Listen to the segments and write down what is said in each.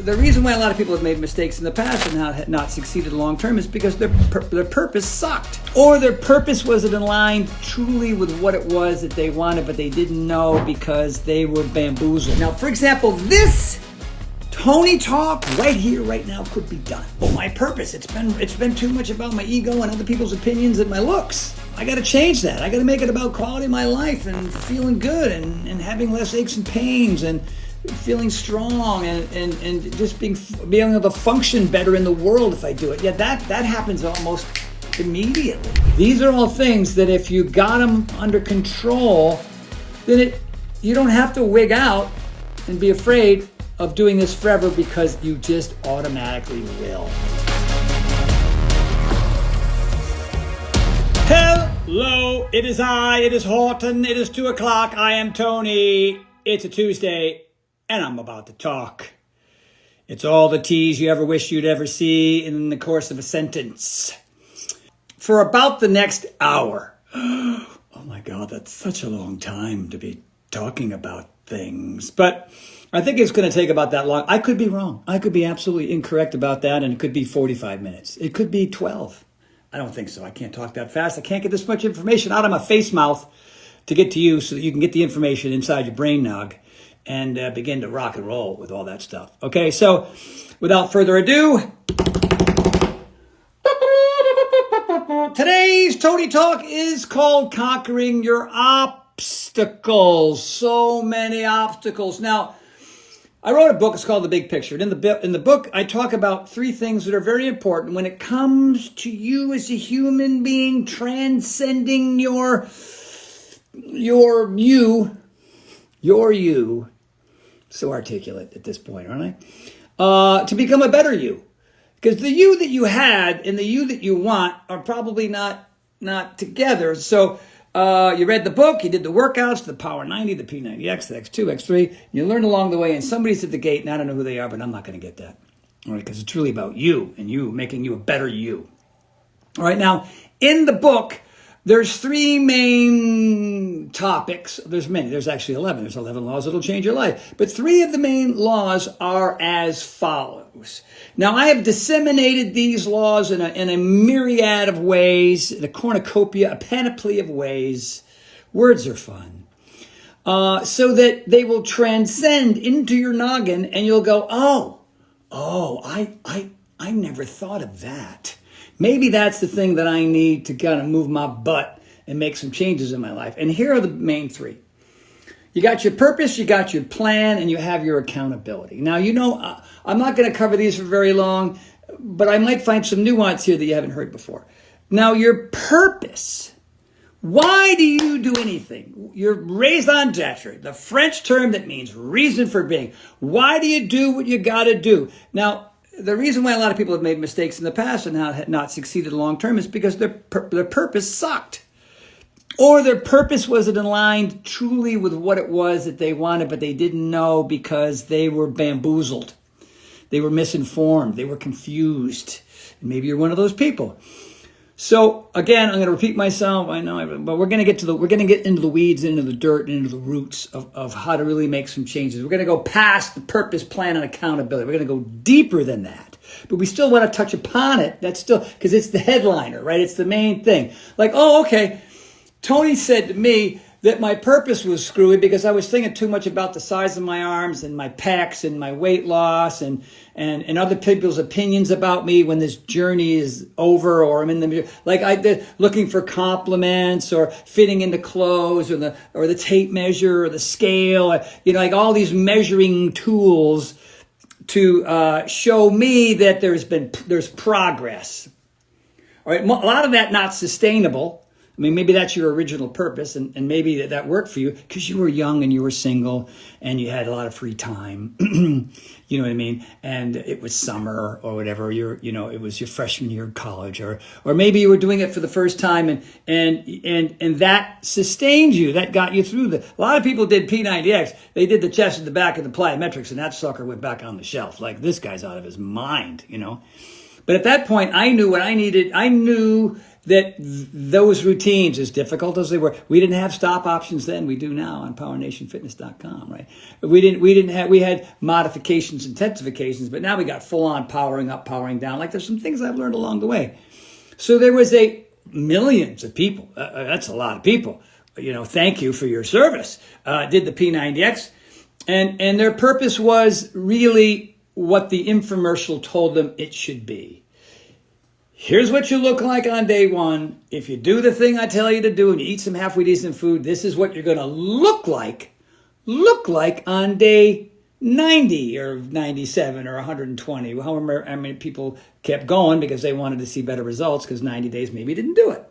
the reason why a lot of people have made mistakes in the past and not succeeded long term is because their purpose sucked, or their purpose wasn't aligned truly with what it was that they wanted, but they didn't know because they were bamboozled. Now, for example, this Tony talk right here, right now could be done. Oh, my purpose, it's been too much about my ego and other people's opinions and my looks. I got to change that. I got to make it about quality of my life and feeling good and having less aches and pains and feeling strong and just being able to function better in the world if I do it. Yeah, that happens almost immediately. These are all things that if you got them under control, then you don't have to wig out and be afraid of doing this forever, because you just automatically will. Hello, it is Horton, it is 2 o'clock, I am Tony, it's a Tuesday, and I'm about to talk. It's all the T's you ever wish you'd ever see in the course of a sentence. For about the next hour. Oh my God, that's such a long time to be talking about things. But I think it's going to take about that long. I could be wrong. I could be absolutely incorrect about that, and it could be 45 minutes. It could be 12. I don't think so. I can't talk that fast. I can't get this much information out of my face mouth to get to you so that you can get the information inside your brain nog and begin to rock and roll with all that stuff. Okay, so without further ado, today's Tony Talk is called Conquering Your Obstacles. So many obstacles. Now, I wrote a book, it's called The Big Picture. And in the book, I talk about 3 things that are very important when it comes to you as a human being transcending your you. So articulate at this point, aren't I? To become a better you. Because the you that you had and the you that you want are probably not together. So you read the book, you did the workouts, the Power 90, the P90X, the X2, X3. You learned along the way, and somebody's at the gate, and I don't know who they are, but I'm not going to get that. All right, because it's really about you and you, making you a better you. All right, now, in the book, there's 3 main topics. There's many. There's actually 11. There's 11 laws that'll change your life. But 3 of the main laws are as follows. Now, I have disseminated these laws in a myriad of ways, a cornucopia, a panoply of ways. Words are fun. So that they will transcend into your noggin, and you'll go, I never thought of that. Maybe that's the thing that I need to kind of move my butt and make some changes in my life. And here are the main 3. You got your purpose, you got your plan, and you have your accountability. Now, I'm not going to cover these for very long, but I might find some nuance here that you haven't heard before. Now, your purpose. Why do you do anything? Your raison d'etre, the French term that means reason for being. Why do you do what you got to do? Now, the reason why a lot of people have made mistakes in the past and not succeeded long term is because their purpose sucked. Or their purpose wasn't aligned truly with what it was that they wanted, but they didn't know because they were bamboozled. They were misinformed. They were confused. And maybe you're one of those people. So again, I'm going to repeat myself. I know, but we're going to get into the weeds, into the dirt, and into the roots of how to really make some changes. We're going to go past the purpose, plan, and accountability. We're going to go deeper than that. But we still want to touch upon it. That's still, because it's the headliner, right? It's the main thing. Like, oh, okay. Tony said to me that my purpose was screwy because I was thinking too much about the size of my arms and my pecs and my weight loss and other people's opinions about me when this journey is over, or I'm in the, like looking for compliments or fitting into clothes or the tape measure or the scale, like all these measuring tools to show me that there's progress. All right, a lot of that not sustainable. I mean, maybe that's your original purpose, and maybe that worked for you because you were young and you were single and you had a lot of free time. You know what I mean? And it was summer or whatever. It was your freshman year of college, or maybe you were doing it for the first time, and that sustained you. That got you through a lot of people did P90X. They did the chest and the back of the plyometrics, and that sucker went back on the shelf. Like, this guy's out of his mind, But at that point, I knew what I needed. I knew that those routines, as difficult as they were, we didn't have stop options then. We do now on powernationfitness.com, right? We had modifications, intensifications, but now we got full on powering up, powering down. Like there's some things I've learned along the way. So there was millions of people. That's a lot of people. Thank you for your service. Did the P90X. And their purpose was really what the infomercial told them it should be. Here's what you look like on day one. If you do the thing I tell you to do and you eat some halfway decent food, this is what you're going to look like on day 90 or 97 or 120. However, people kept going because they wanted to see better results because 90 days maybe didn't do it.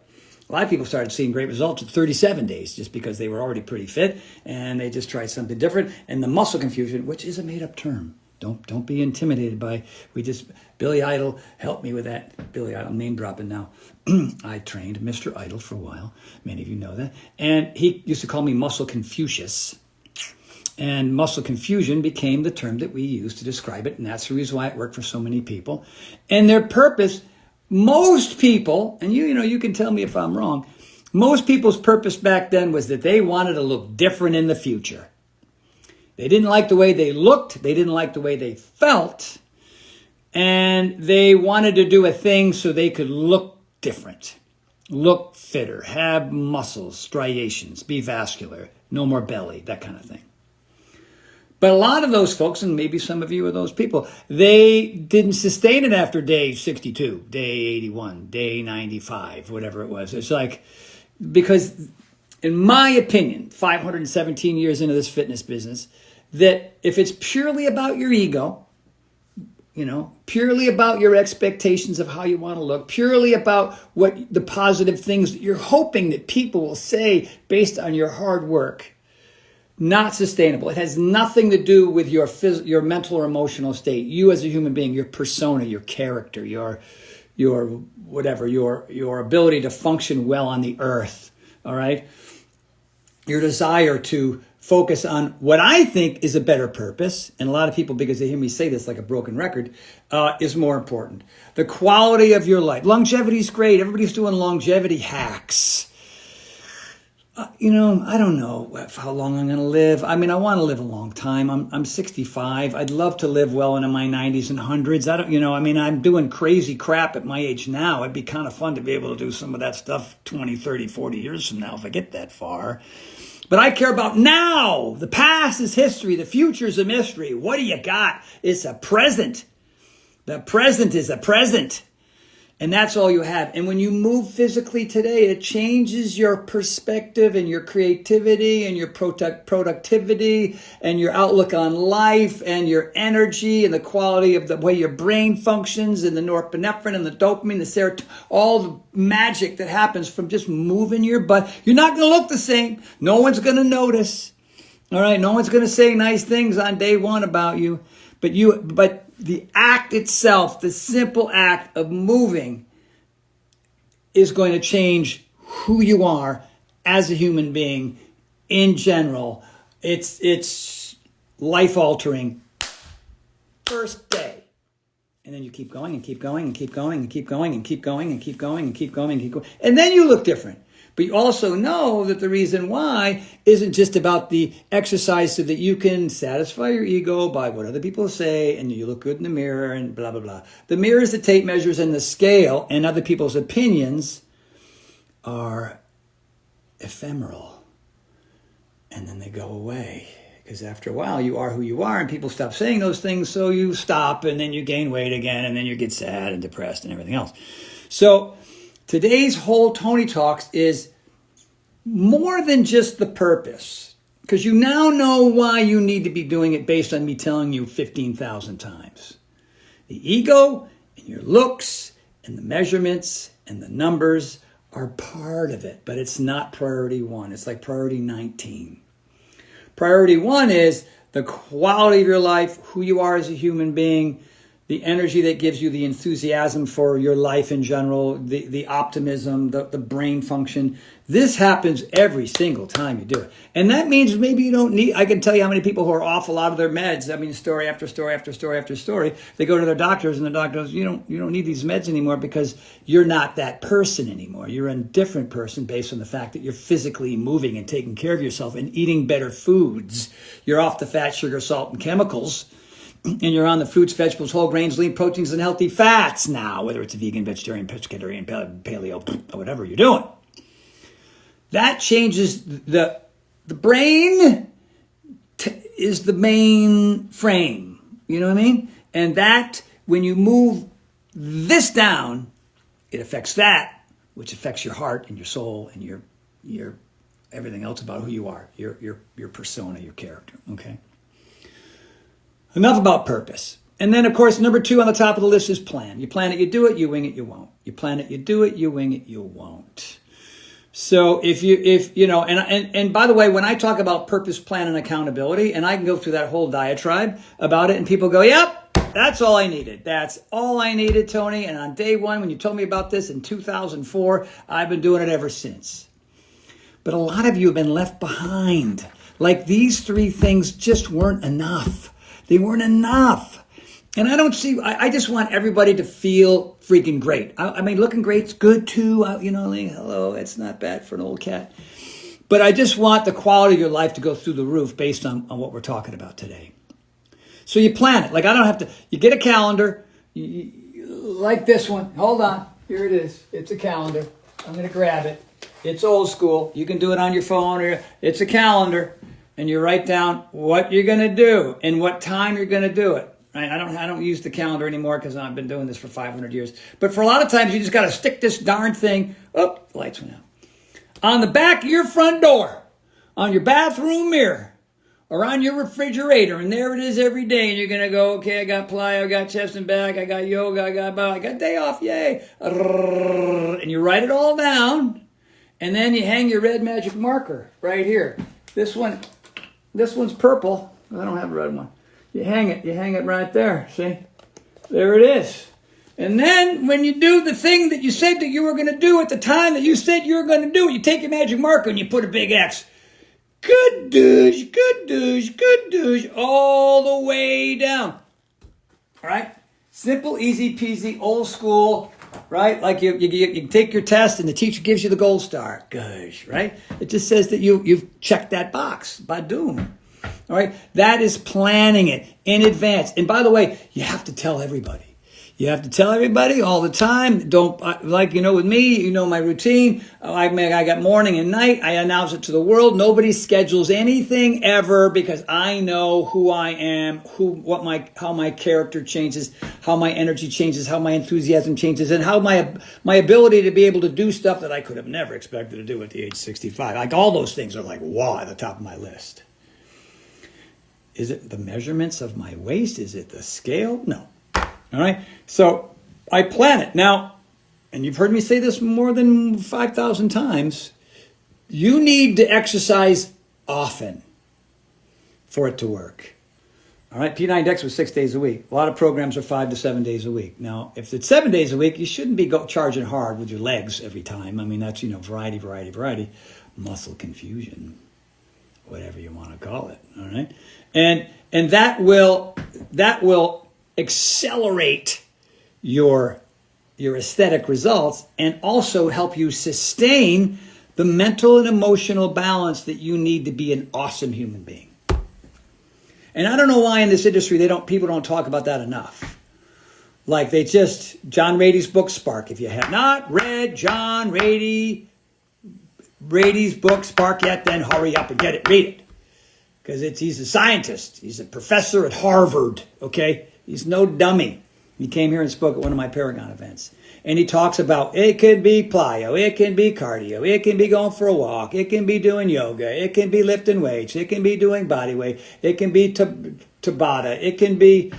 A lot of people started seeing great results at 37 days just because they were already pretty fit and they just tried something different. And the muscle confusion, which is a made-up term. Don't be intimidated by, Billy Idol helped me with that. Billy Idol, name dropping now. I trained Mr. Idol for a while. Many of you know that. And he used to call me Muscle Confucius. And muscle confusion became the term that we use to describe it. And that's the reason why it worked for so many people. And their purpose, most people, and you can tell me if I'm wrong, most people's purpose back then was that they wanted to look different in the future. They didn't like the way they looked. They didn't like the way they felt. And they wanted to do a thing so they could look different, look fitter, have muscles, striations, be vascular, no more belly, that kind of thing. But a lot of those folks, and maybe some of you are those people, they didn't sustain it after day 62, day 81, day 95, whatever it was. It's like, because in my opinion, 517 years into this fitness business, that if it's purely about your ego, purely about your expectations of how you want to look, purely about what the positive things that you're hoping that people will say based on your hard work, not sustainable. It has nothing to do with your mental or emotional state. You as a human being, your persona, your character, your ability to function well on the earth. All right. Your desire to focus on what I think is a better purpose, and a lot of people, because they hear me say this like a broken record, is more important. The quality of your life. Longevity is great. Everybody's doing longevity hacks. I don't know how long I'm going to live. I want to live a long time. I'm 65. I'd love to live well into my 90s and 100s. I'm doing crazy crap at my age now. It'd be kind of fun to be able to do some of that stuff 20, 30, 40 years from now if I get that far. But I care about now. The past is history. The future is a mystery. What do you got? It's a present. The present is a present. And that's all you have. And when you move physically today, it changes your perspective and your creativity and your productivity and your outlook on life and your energy and the quality of the way your brain functions and the norepinephrine and the dopamine, the serotonin, all the magic that happens from just moving your butt. You're not going to look the same. No one's going to notice. All right. No one's going to say nice things on day one about you. But the act itself, the simple act of moving, is going to change who you are as a human being in general. It's life altering. First day. And then you keep going and keep going and keep going and keep going and keep going and keep going and keep going and keep going. And then you look different. But you also know that the reason why isn't just about the exercise so that you can satisfy your ego by what other people say and you look good in the mirror and blah, blah, blah. The mirror is the tape measures and the scale, and other people's opinions are ephemeral. And then they go away. Because after a while, you are who you are, and people stop saying those things, so you stop, and then you gain weight again, and then you get sad and depressed and everything else. So today's whole Tony Talks is more than just the purpose, because you now know why you need to be doing it based on me telling you 15,000 times. The ego and your looks and the measurements and the numbers are part of it, but it's not priority one. It's like priority 19. Priority one is the quality of your life, who you are as a human being, the energy that gives you the enthusiasm for your life in general, the optimism, the brain function. This happens every single time you do it. And that means maybe you don't need, I can tell you how many people who are off a lot of their meds. I mean, story after story after story after story. They go to their doctors and the doctor goes, you don't need these meds anymore because you're not that person anymore. You're a different person based on the fact that you're physically moving and taking care of yourself and eating better foods. You're off the fat, sugar, salt, and chemicals. And you're on the fruits, vegetables, whole grains, lean proteins, and healthy fats now, whether it's a vegan, vegetarian, pescatarian, paleo, or whatever you're doing. That changes the brain is the main frame. You know what I mean? And that, when you move this down, it affects that, which affects your heart and your soul and your everything else about who you are, your persona, your character. Okay. Enough about purpose. And then, of course, number 2 on the top of the list is plan. You plan it, you do it, you wing it, you won't. You plan it, you do it, you wing it, you won't. So if you know, and by the way, when I talk about purpose, plan, and accountability, and I can go through that whole diatribe about it, and people go, yep, that's all I needed. That's all I needed, Tony. And on day 1, when you told me about this in 2004, I've been doing it ever since. But a lot of you have been left behind. Like these 3 things just weren't enough. They weren't enough. And I just want everybody to feel freaking great. I mean, looking great's good too. Like, hello, it's not bad for an old cat. But I just want the quality of your life to go through the roof based on what we're talking about today. So you plan it. Like I don't have to, you get a calendar, like this one. Hold on, here it is. It's a calendar. I'm going to grab it. It's old school. You can do it on your phone or it's a calendar. And you write down what you're going to do and what time you're going to do it. Right? I don't use the calendar anymore because I've been doing this for 500 years. But for a lot of times, you just got to stick this darn thing. Oh, the lights went out. On the back of your front door, on your bathroom mirror, or on your refrigerator. And there it is every day. And you're going to go, okay, I got plyo, I got chest and back, I got yoga, I got day off, yay. And you write it all down. And then you hang your red magic marker right here. This one's purple. I don't have a red one. You hang it right there. See? There it is. And then when you do the thing that you said that you were going to do at the time that you said you were going to do, you take your magic marker and you put a big X. Good douche, good douche, good douche, all the way down. All right? Simple, easy peasy, old school, right? Like you take your test and the teacher gives you the gold star. Gosh, right? It just says that you've checked that box by doom. All right? That is planning it in advance. And by the way, you have to tell everybody. You have to tell everybody all the time. Don't, like, with me, my routine. I got morning and night. I announce it to the world. Nobody schedules anything ever because I know who I am, how my character changes, how my energy changes, how my enthusiasm changes, and how my ability to be able to do stuff that I could have never expected to do at the age 65. Like all those things are like, wow, at the top of my list. Is it the measurements of my waist? Is it the scale? No. All right. So I plan it. Now, and you've heard me say this more than 5,000 times, you need to exercise often for it to work. All right. P90X was 6 days a week. A lot of programs are 5 to 7 days a week. Now, if it's 7 days a week, you shouldn't be charging hard with your legs every time. I mean, that's, variety, muscle confusion, whatever you want to call it. All right. And that will accelerate your aesthetic results and also help you sustain the mental and emotional balance that you need to be an awesome human being. And I don't know why in this industry people don't talk about that enough. Like John Rady's book Spark. If you have not read John Rady's book Spark yet, then hurry up and get it, read it. Because he's a scientist. He's a professor at Harvard, okay? He's no dummy. He came here and spoke at one of my Paragon events. And he talks about it can be plyo, it can be cardio, it can be going for a walk, it can be doing yoga, it can be lifting weights, it can be doing body weight, it can be Tabata, it can be,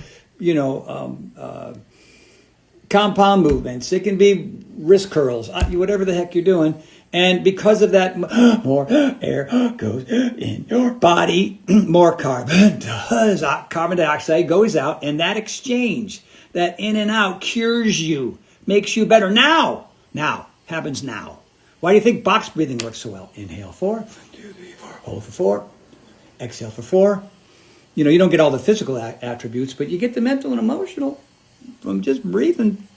compound movements, it can be wrist curls, whatever the heck you're doing. And because of that, more air goes in your body, more carbon dioxide goes out, and that exchange, that in and out, cures you, makes you better. Now, happens now. Why do you think box breathing works so well? Inhale 4, 1, 2, 3, 4, hold for 4, exhale for 4. You know, you don't get all the physical attributes, but you get the mental and emotional from just breathing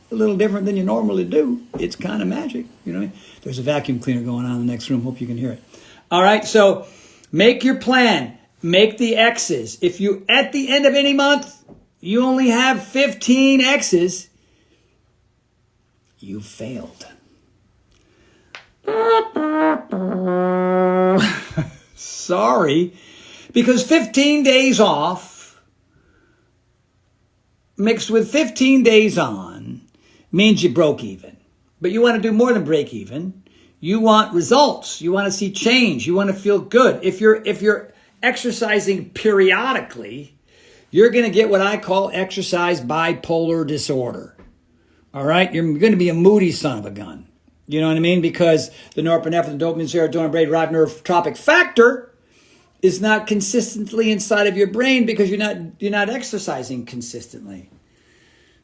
a little different than you normally do. It's kind of magic. You know what I mean? There's a vacuum cleaner going on in the next room. Hope you can hear it. All right, so make your plan. Make the X's. If you, at the end of any month, you only have 15 X's, you failed. Sorry, because 15 days off mixed with 15 days on means you broke even. But you want to do more than break even. You want results. You want to see change. You want to feel good. If you're exercising periodically, you're going to get what I call exercise bipolar disorder. All right? You're going to be a moody son of a gun. You know what I mean? Because the norepinephrine, dopamine, serotonin, brain-derived neurotropic factor is not consistently inside of your brain because you're not exercising consistently.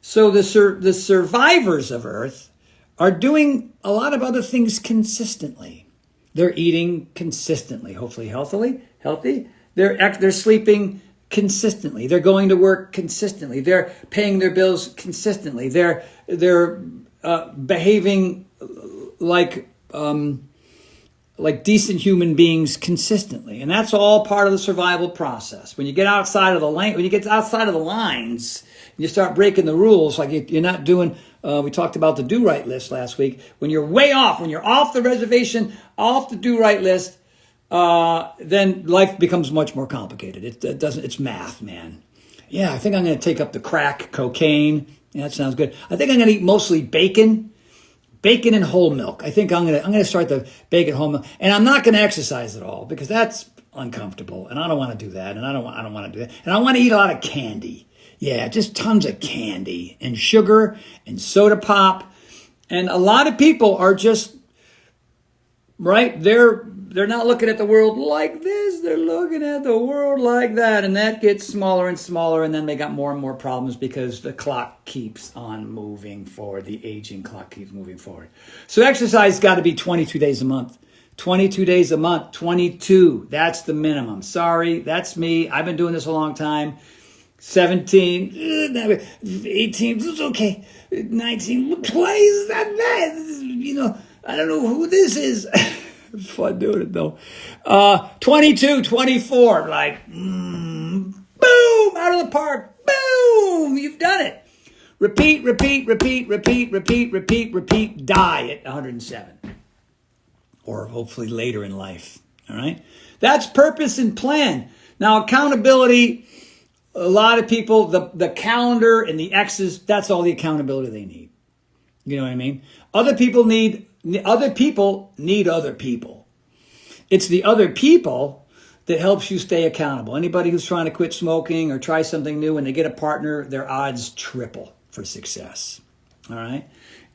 So the survivors of Earth are doing a lot of other things consistently. They're eating consistently, hopefully healthy. They're sleeping consistently. They're going to work consistently. They're paying their bills consistently. They're behaving like decent human beings consistently, and that's all part of the survival process. When you get outside of the lines, and you start breaking the rules, like you're not doing. We talked about the do right list last week. When you're way off, when you're off the reservation, off the do right list, then life becomes much more complicated. It doesn't. It's math, man. Yeah, I think I'm going to take up the crack cocaine. Yeah, that sounds good. I think I'm going to eat mostly bacon and whole milk. I think I'm going to start the bacon whole milk, and I'm not going to exercise at all because that's uncomfortable, and I don't want to do that, and I don't want to do that, and I want to eat a lot of candy. Yeah, just tons of candy and sugar and soda pop, and a lot of people are just right. They're not looking at the world like this. They're looking at the world like that, and that gets smaller and smaller, and then they got more and more problems because the clock keeps on moving forward. The aging clock keeps moving forward. So exercise got to be 22 days a month. 22 days a month. 22. That's the minimum. Sorry, that's me. I've been doing this a long time. 17, 18, it's okay. 19, 20, is that bad? You know, I don't know who this is. It's fun doing it though. 22, 24, like, boom, out of the park, boom, you've done it. Repeat, die at 107. Or hopefully later in life, all right? That's purpose and plan. Now, accountability, a lot of people, the calendar and the X's, that's all the accountability they need. You know what I mean? Other people need other people. It's the other people that helps you stay accountable. Anybody who's trying to quit smoking or try something new, when they get a partner, their odds triple for success. All right?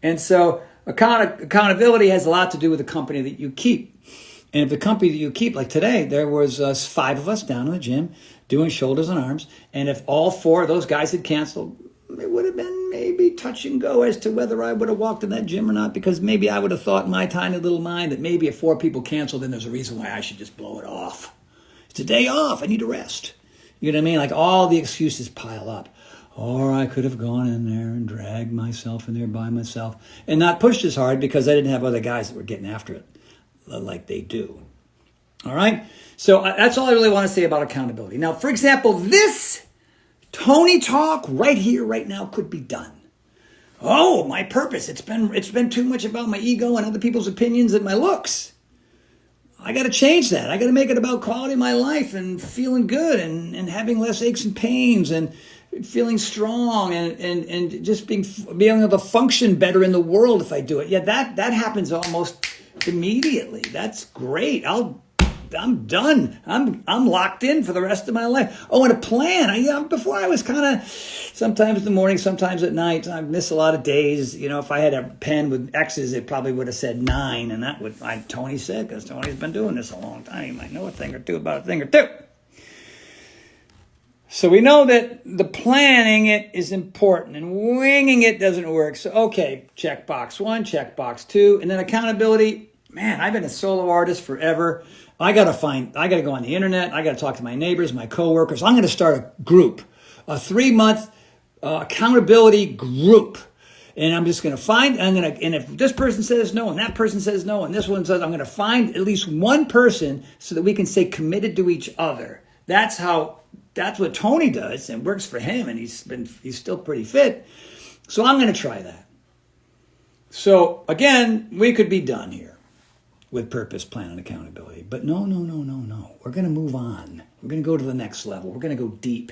And so accountability has a lot to do with the company that you keep. And if the company that you keep, like today, there was 5 of us down in the gym doing shoulders and arms. And if all 4 of those guys had canceled, it would have been maybe touch and go as to whether I would have walked in that gym or not, because maybe I would have thought in my tiny little mind that maybe if 4 people canceled, then there's a reason why I should just blow it off. It's a day off. I need to rest. You know what I mean? Like all the excuses pile up. Or I could have gone in there and dragged myself in there by myself and not pushed as hard because I didn't have other guys that were getting after it like they do. All right? So that's all I really want to say about accountability. Now, for example, this Tony talk right here, right now could be done. Oh, my purpose. It's been too much about my ego and other people's opinions and my looks. I got to change that. I got to make it about quality of my life and feeling good and having less aches and pains and feeling strong and just being able to function better in the world if I do it. Yeah, that happens almost immediately. That's great. I'll I'm done. I'm locked in for the rest of my life. Oh, and a plan. Before I was kind of sometimes in the morning, sometimes at night. I miss a lot of days. If I had a pen with X's, it probably would have said 9, and that would Tony said, because Tony's been doing this a long time. He might know a thing or two about a thing or two. So we know that the planning it is important, and winging it doesn't work. So, okay, check box 1, check box 2, and then accountability. Man, I've been a solo artist forever. I got to go on the internet. I got to talk to my neighbors, my coworkers. I'm going to start a group, a 3-month accountability group. And I'm just going to and if this person says no, and that person says no, and this one says, I'm going to find at least one person so that we can stay committed to each other. That's what Tony does, and works for him, and he's still pretty fit. So I'm going to try that. So again, we could be done here with purpose, plan, and accountability. But no. We're going to move on. We're going to go to the next level. We're going to go deep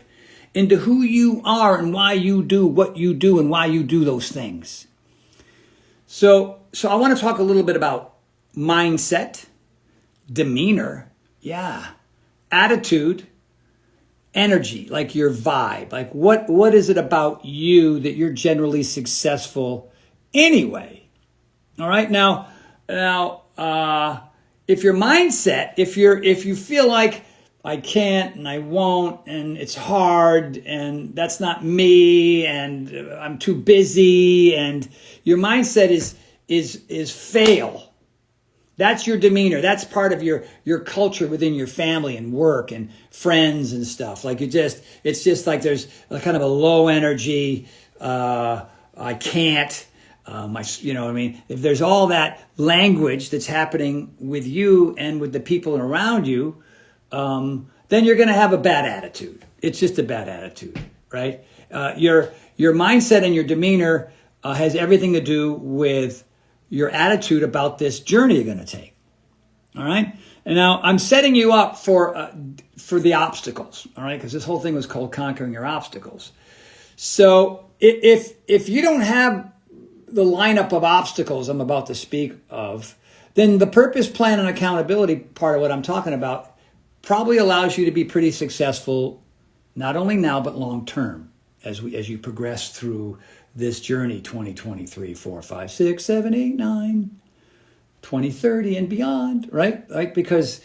into who you are and why you do what you do and why you do those things. So I want to talk a little bit about mindset, demeanor, attitude, energy, like your vibe. Like what is it about you that you're generally successful anyway? All right. Now, if your mindset, if you feel like I can't and I won't and it's hard and that's not me and I'm too busy, and your mindset is fail. That's your demeanor. That's part of your culture within your family and work and friends and stuff. Like it's just like there's a kind of a low energy. I can't. If there's all that language that's happening with you and with the people around you, then you're going to have a bad attitude. It's just a bad attitude, right? Your mindset and your demeanor has everything to do with your attitude about this journey you're going to take. All right. And now I'm setting you up for the obstacles. All right. Because this whole thing was called Conquering Your Obstacles. So if you don't have the lineup of obstacles I'm about to speak of, then the purpose, plan, and accountability part of what I'm talking about probably allows you to be pretty successful, not only now, but long term as you progress through this journey, 2023, 4, 5, 6, 7, 8, 9, 2030 and beyond, right? Like, because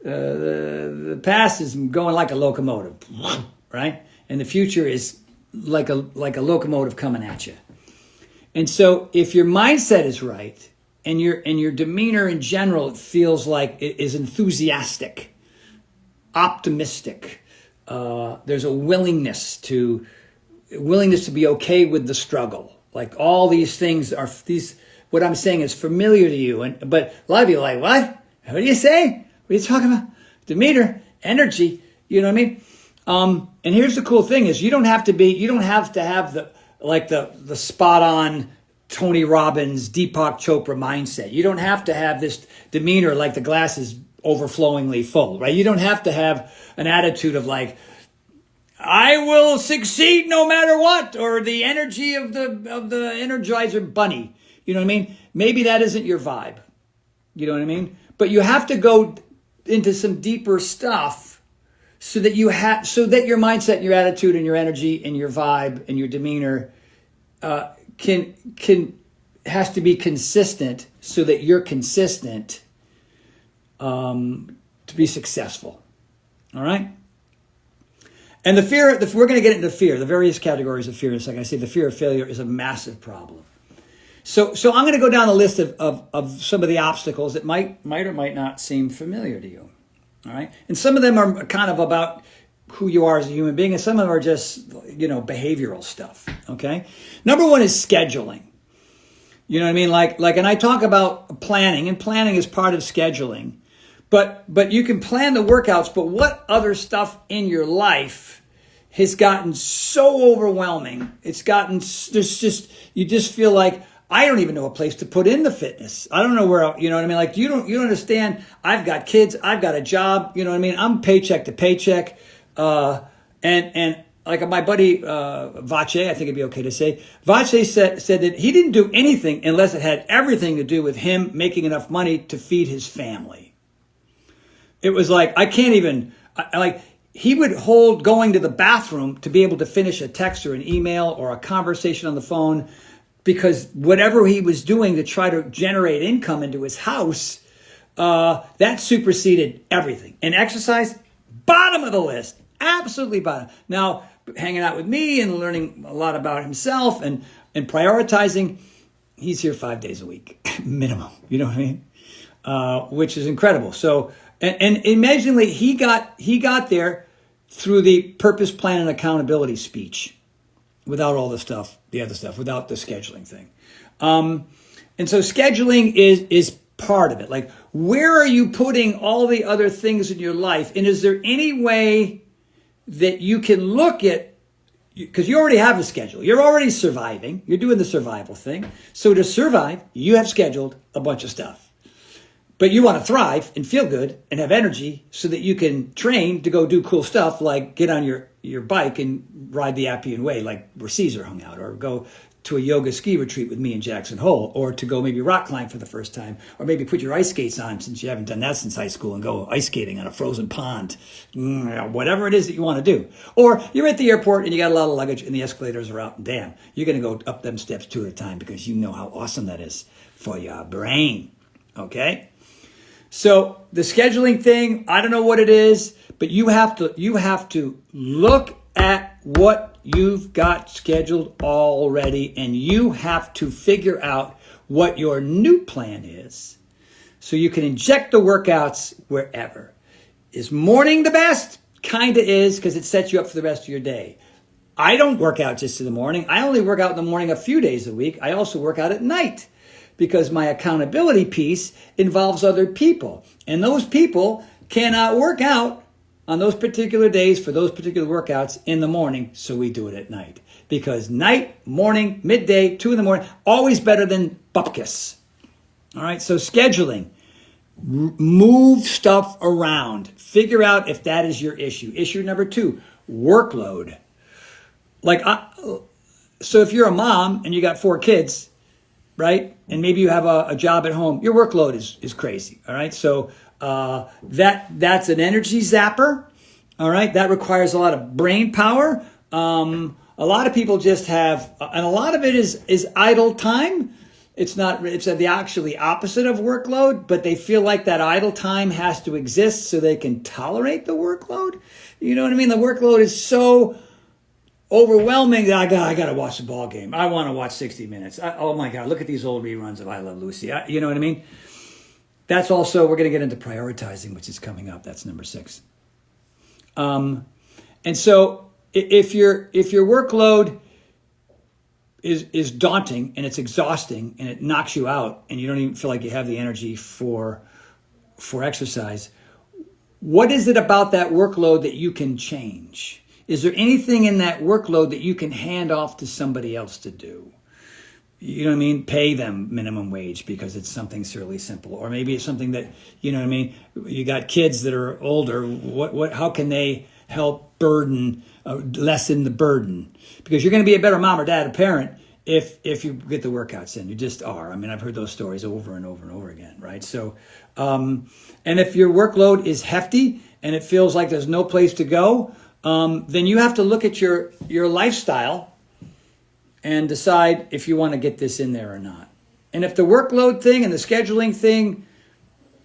the past is going like a locomotive, right? And the future is like a locomotive coming at you. And so if your mindset is right and your demeanor in general, it feels like it is enthusiastic, optimistic, there's a willingness to be okay with the struggle. Like all these things what I'm saying is familiar to you. But a lot of you are like, what? What do you say? What are you talking about? Demeanor, energy, you know what I mean? And here's the cool thing is you don't have to have the spot on Tony Robbins, Deepak Chopra mindset. You don't have to have this demeanor like the glass is overflowingly full, right? You don't have to have an attitude of like, I will succeed no matter what, or the energy of the Energizer Bunny. You know what I mean? Maybe that isn't your vibe. You know what I mean? But you have to go into some deeper stuff so that your mindset, and your attitude, and your energy, and your vibe, and your demeanor has to be consistent, so that you're consistent to be successful. All right. And the fear, we're going to get into fear, the various categories of fear in a second. I say the fear of failure is a massive problem. So I'm going to go down the list of some of the obstacles that might or might not seem familiar to you. All right. And some of them are kind of about who you are as a human being, and some of them are just, behavioral stuff. Okay. Number one is scheduling. You know what I mean? Like, and I talk about planning, and planning is part of scheduling. But you can plan the workouts, but what other stuff in your life has gotten so overwhelming? You just feel like, I don't even know a place to put in the fitness. I don't know where, you know what I mean? Like, you don't understand. I've got kids. I've got a job. You know what I mean? I'm paycheck to paycheck. And like my buddy, Vache, I think it'd be okay to say, Vache said that he didn't do anything unless it had everything to do with him making enough money to feed his family. It was like, I can't even, like, he would hold going to the bathroom to be able to finish a text or an email or a conversation on the phone, because whatever he was doing to try to generate income into his house, that superseded everything. And exercise, bottom of the list, absolutely bottom. Now, hanging out with me and learning a lot about himself and prioritizing, he's here 5 days a week, minimum. You know what I mean? Which is incredible. So, and amazingly, he got there through the purpose, plan, and accountability speech, without all the other stuff, without the scheduling thing. And so scheduling is part of it. Like, where are you putting all the other things in your life? And is there any way that you can look at, because you already have a schedule. You're already surviving. You're doing the survival thing. So to survive, you have scheduled a bunch of stuff. But you want to thrive and feel good and have energy so that you can train to go do cool stuff, like get on your bike and ride the Appian Way, like where Caesar hung out, or go to a yoga ski retreat with me in Jackson Hole, or to go maybe rock climb for the first time, or maybe put your ice skates on since you haven't done that since high school and go ice skating on a frozen pond, whatever it is that you want to do. Or you're at the airport and you got a lot of luggage and the escalators are out, and damn, you're going to go up them steps 2 at a time because you know how awesome that is for your brain. Okay? So the scheduling thing, I don't know what it is, but you have to look at what you've got scheduled already, and you have to figure out what your new plan is so you can inject the workouts wherever. Is morning the best? Kind of is, because it sets you up for the rest of your day. I don't work out just in the morning. I only work out in the morning a few days a week. I also work out at night, because my accountability piece involves other people. And those people cannot work out on those particular days for those particular workouts in the morning, so we do it at night. Because night, morning, midday, 2 in the morning, always better than bupkis. All right, so scheduling. Move stuff around. Figure out if that is your issue. Issue number 2, workload. So if you're a mom and you got 4 kids, right? And maybe you have a job at home, your workload is crazy. All right. So that's an energy zapper. All right. That requires a lot of brain power. A lot of people just have, and a lot of it is idle time. It's the actually opposite of workload, but they feel like that idle time has to exist so they can tolerate the workload. You know what I mean? The workload is so overwhelming that I got to watch the ball game. I want to watch 60 Minutes. Oh my God, look at these old reruns of I Love Lucy. You know what I mean? That's also, we're going to get into prioritizing, which is coming up. That's number 6. And so if your workload is daunting and it's exhausting and it knocks you out and you don't even feel like you have the energy for exercise, what is it about that workload that you can change? Is there anything in that workload that you can hand off to somebody else to do? You know what I mean? Pay them minimum wage because it's something really simple. Or maybe it's something that, you know what I mean? You got kids that are older. How can they help lessen the burden? Because you're going to be a better mom or dad or parent if you get the workouts in. You just are. I mean, I've heard those stories over and over and over again, right? So, and if your workload is hefty and it feels like there's no place to go, then you have to look at your lifestyle and decide if you want to get this in there or not. And if the workload thing and the scheduling thing,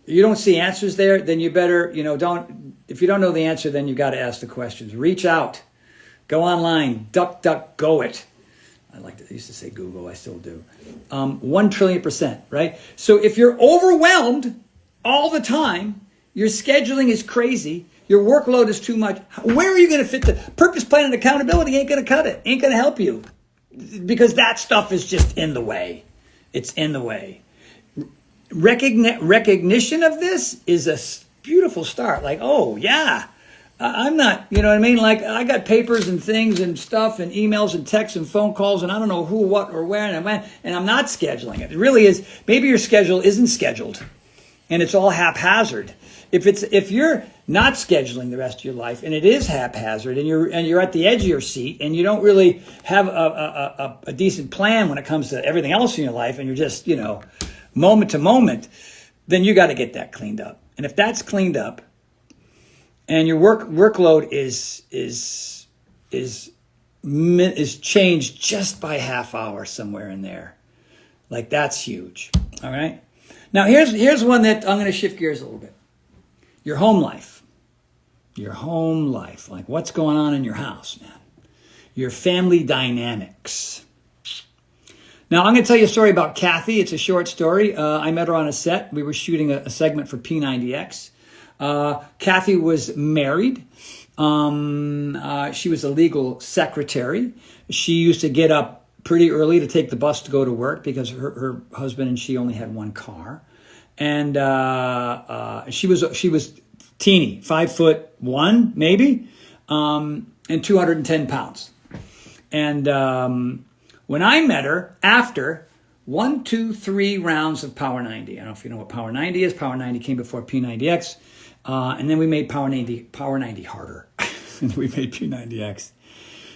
you don't see answers there, then you better, if you don't know the answer, then you got to ask the questions. Reach out. Go online. Go it. I used to say Google. I still do. 1 trillion%, right? So if you're overwhelmed all the time, your scheduling is crazy, your workload is too much, where are you going to fit the purpose, plan, and accountability? Ain't going to cut it. Ain't going to help you. Because that stuff is just in the way. It's in the way. Recognition of this is a beautiful start. Like, oh, yeah, I'm not, you know what I mean? Like, I got papers and things and stuff and emails and texts and phone calls and I don't know who, what, or where and when, and I'm not scheduling it. It really is, maybe your schedule isn't scheduled and it's all haphazard. If you're not scheduling the rest of your life and it is haphazard and you're at the edge of your seat and you don't really have a decent plan when it comes to everything else in your life and you're just, moment to moment, then you got to get that cleaned up. And if that's cleaned up, and your workload is changed just by half hour somewhere in there. Like, that's huge. All right. Now here's one that I'm going to shift gears a little bit. Your home life. Your home life. Like, what's going on in your house, man? Your family dynamics. Now, I'm going to tell you a story about Kathy. It's a short story. I met her on a set. We were shooting a segment for P90X. Kathy was married. She was a legal secretary. She used to get up pretty early to take the bus to go to work because her husband and she only had one car. And she was teeny, 5'1", maybe, and 210 pounds. And when I met her, after 1, 2, 3 rounds of Power 90, I don't know if you know what Power 90 is. Power 90 came before P90X. And then we made Power 90 harder. And we made P90X.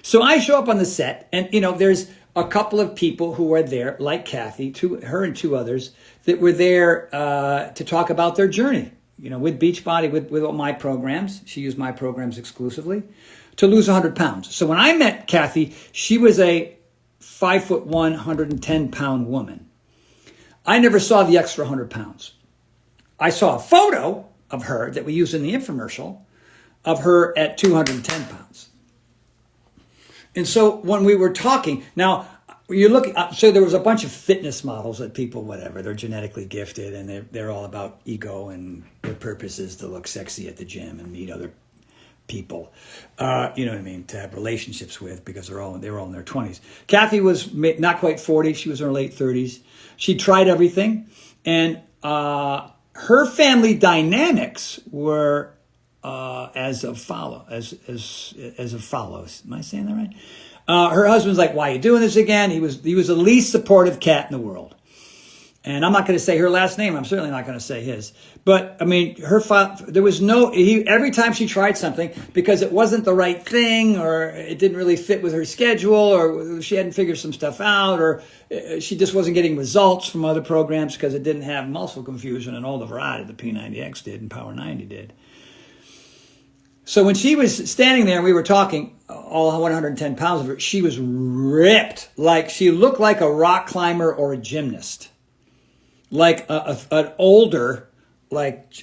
So I show up on the set, and there's a couple of people who are there, like Kathy, her and 2 others, that were there to talk about their journey. With Beachbody, with all my programs. She used my programs exclusively to lose 100 pounds. So when I met Kathy, she was a 5'1", 110-pound woman. I never saw the extra 100 pounds. I saw a photo of her that we use in the infomercial of her at 210 pounds. And so when we were talking, now you look, so there was a bunch of fitness models that people, whatever, they're genetically gifted and they're all about ego, and their purpose is to look sexy at the gym and meet other people, you know what I mean, to have relationships with, because they were all in their 20s. Kathy was not quite 40. She was in her late 30s. She tried everything, and her family dynamics were as follows. Am I saying that right? Her husband's like, "Why are you doing this again?" He was the least supportive cat in the world. And I'm not going to say her last name. I'm certainly not going to say his. But I mean, there was every time she tried something, because it wasn't the right thing, or it didn't really fit with her schedule, or she hadn't figured some stuff out, or she just wasn't getting results from other programs because it didn't have muscle confusion and all the variety that P90X did and Power 90 did. So when she was standing there and we were talking, all 110 pounds of her, she was ripped. Like, she looked like a rock climber or a gymnast. Like an older, like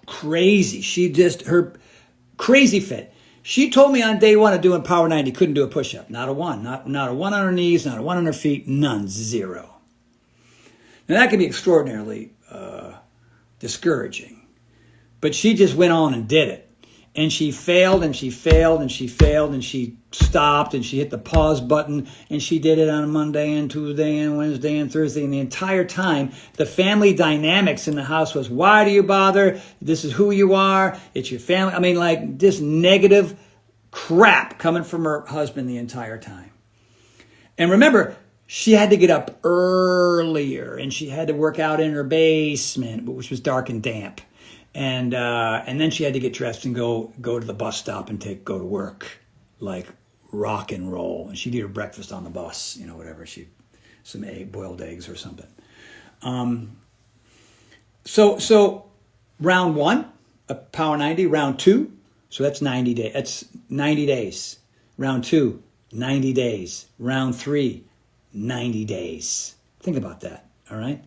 crazy. She just, her crazy fit. She told me on day 1 of doing Power 90, couldn't do a push-up. Not a one. Not a one on her knees, not a one on her feet, none, 0. Now that can be extraordinarily discouraging. But she just went on and did it. And she failed, and she failed, and she failed, and she stopped, and she hit the pause button, and she did it on Monday and Tuesday and Wednesday and Thursday. And the entire time, the family dynamics in the house was, why do you bother? This is who you are. It's your family. I mean, like, this negative crap coming from her husband the entire time. And remember, she had to get up earlier, and she had to work out in her basement, which was dark and damp. And then she had to get dressed and go to the bus stop and go to work, like rock and roll. And she'd eat her breakfast on the bus, whatever. Some boiled eggs or something. So round 1, a Power 90. Round 2, so that's 90 days. That's 90 days. Round 2, 90 days. Round 3, 90 days. Think about that. All right.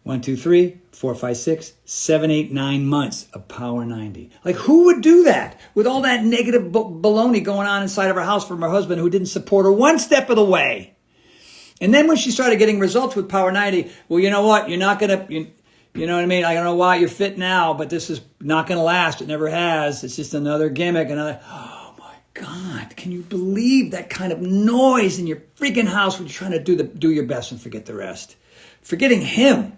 1, 2, 3, 4, 5, 6, 7, 8, 9 months of Power 90. Like, who would do that with all that negative baloney going on inside of her house from her husband, who didn't support her one step of the way? And then when she started getting results with Power 90, well, you know what? You're not going to, you know what I mean? I don't know why you're fit now, but this is not going to last. It never has. It's just another gimmick. Oh my God, can you believe that kind of noise in your freaking house when you're trying to do your best and forget the rest? Forgetting him.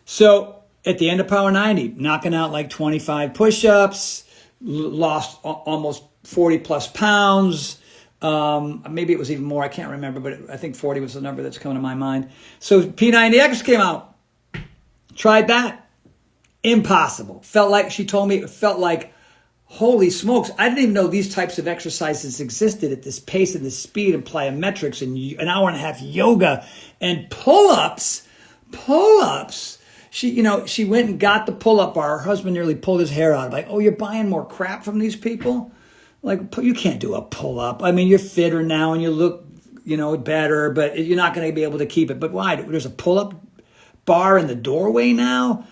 So at the end of Power 90, knocking out like 25 push-ups, lost almost 40 plus pounds. Maybe it was even more. I can't remember, but I think 40 was the number that's coming to my mind. So P90X came out. Tried that. Impossible. She told me, it felt like, holy smokes, I didn't even know these types of exercises existed at this pace and this speed, and plyometrics and an hour and a half yoga and pull-ups. She went and got the pull-up bar. Her husband nearly pulled his hair out. Like, oh, you're buying more crap from these people? Like, you can't do a pull-up. I mean, you're fitter now and you look, better, but you're not going to be able to keep it. But why? There's a pull-up bar in the doorway now?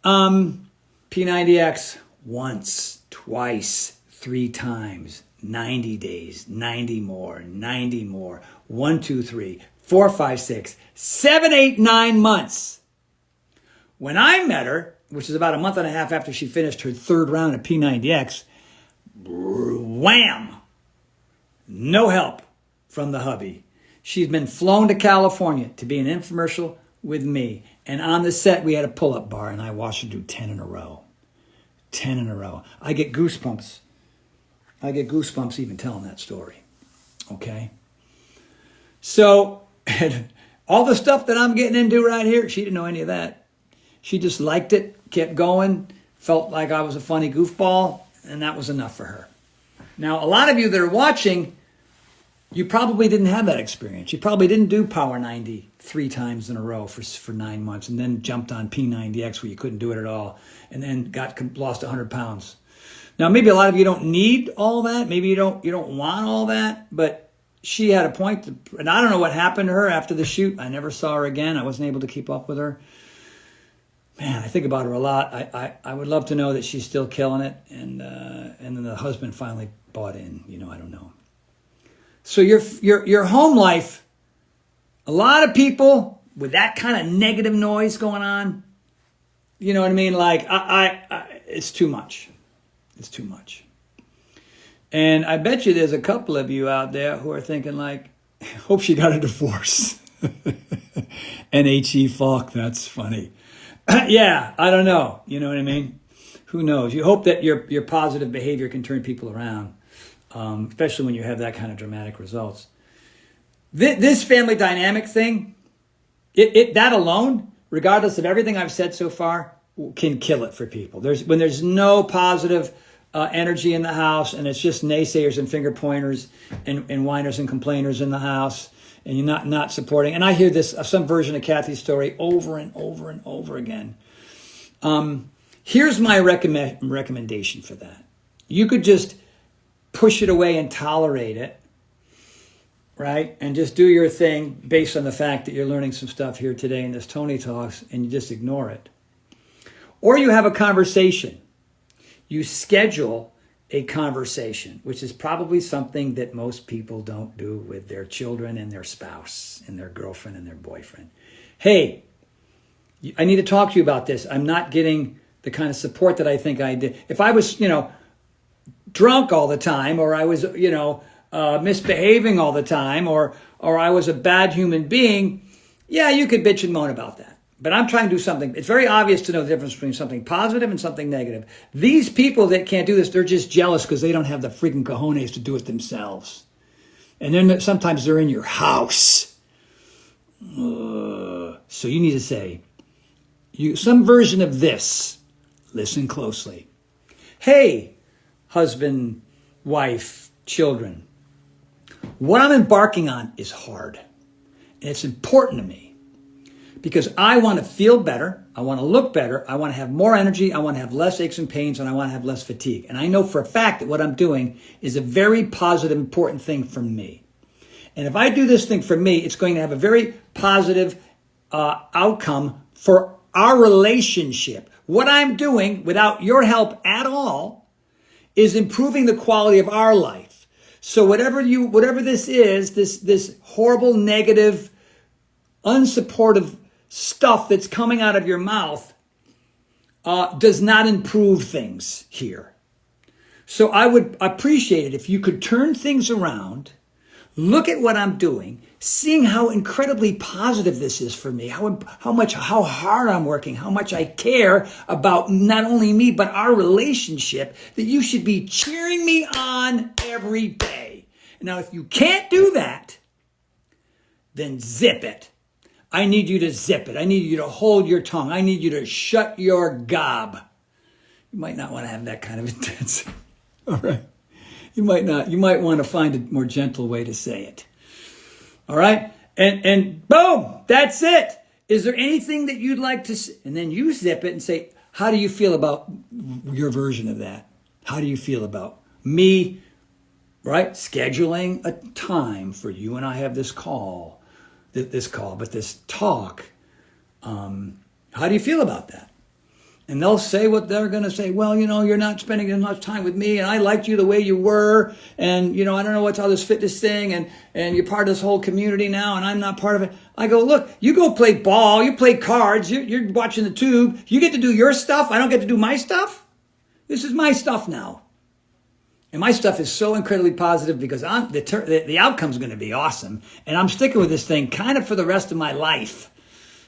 P90X, once, twice, 3 times, 90 days, 90 more, 90 more, 1, 2, 3, 4, 5, 6, 7, 8, 9 months. When I met her, which is about a month and a half after she finished her 3rd round of P90X, wham! No help from the hubby. She's been flown to California to be an infomercial with me. And on the set, we had a pull-up bar, and I watched her do 10 in a row. 10 in a row. I get goosebumps. Even telling that story. Okay? So, all the stuff that I'm getting into right here, she didn't know any of that. She just liked it, kept going, felt like I was a funny goofball, and that was enough for her. Now, a lot of you that are watching, you probably didn't have that experience. You probably didn't do Power 90 3 times in a row for 9 months and then jumped on P90X where you couldn't do it at all and then lost 100 pounds. Now, maybe a lot of you don't need all that. Maybe you don't want all that, but she had a point. And I don't know what happened to her after the shoot. I never saw her again. I wasn't able to keep up with her. Man, I think about her a lot. I would love to know that she's still killing it. And then the husband finally bought in. I don't know. So your home life, a lot of people with that kind of negative noise going on, you know what I mean? Like, it's too much. It's too much. And I bet you there's a couple of you out there who are thinking like, hope she got a divorce. N-H-E Falk, that's funny. Yeah, I don't know. You know what I mean? Who knows? You hope that your positive behavior can turn people around, especially when you have that kind of dramatic results. This family dynamic thing, that alone, regardless of everything I've said so far, can kill it for people. When there's no positive energy in the house and it's just naysayers and finger pointers and whiners and complainers in the house and you're not supporting. And I hear this, some version of Kathy's story over and over and over again. Here's my recommendation for that. You could just push it away and tolerate it, right? And just do your thing based on the fact that you're learning some stuff here today in this Tony Talks and you just ignore it. Or you have a conversation. You schedule a conversation, which is probably something that most people don't do with their children and their spouse and their girlfriend and their boyfriend. Hey, I need to talk to you about this. I'm not getting the kind of support that I think I did. If I was, drunk all the time, or I was, misbehaving all the time, or I was a bad human being, yeah, you could bitch and moan about that. But I'm trying to do something. It's very obvious to know the difference between something positive and something negative. These people that can't do this, they're just jealous because they don't have the freaking cojones to do it themselves. And then sometimes they're in your house. So you need to say, some version of this. Listen closely. Hey, husband, wife, children. What I'm embarking on is hard. And it's important to me. Because I want to feel better, I want to look better, I want to have more energy, I want to have less aches and pains, and I want to have less fatigue. And I know for a fact that what I'm doing is a very positive, important thing for me. And if I do this thing for me, it's going to have a very positive outcome for our relationship. What I'm doing, without your help at all, is improving the quality of our life. So whatever this is, this horrible, negative, unsupportive stuff that's coming out of your mouth does not improve things here. So I would appreciate it if you could turn things around, look at what I'm doing, seeing how incredibly positive this is for me, how hard I'm working, how much I care about not only me, but our relationship, that you should be cheering me on every day. Now, if you can't do that, then zip it. I need you to zip it. I need you to hold your tongue. I need you to shut your gob. You might not want to have that kind of intensity. All right. You might not. You might want to find a more gentle way to say it. All right. And boom, that's it. is there anything that you'd like to, and then you zip it and say, how do you feel about your version of that? How do you feel about me, right? Scheduling a time for you and I have this talk. How do you feel about that? And they'll say what they're going to say. Well, you're not spending as much time with me, and I liked you the way you were, and, I don't know what's all this fitness thing, and you're part of this whole community now, and I'm not part of it. I go, look, you go play ball, you play cards, you're watching the tube, you get to do your stuff, I don't get to do my stuff? This is my stuff now. And my stuff is so incredibly positive because the outcome's going to be awesome, and I'm sticking with this thing kind of for the rest of my life.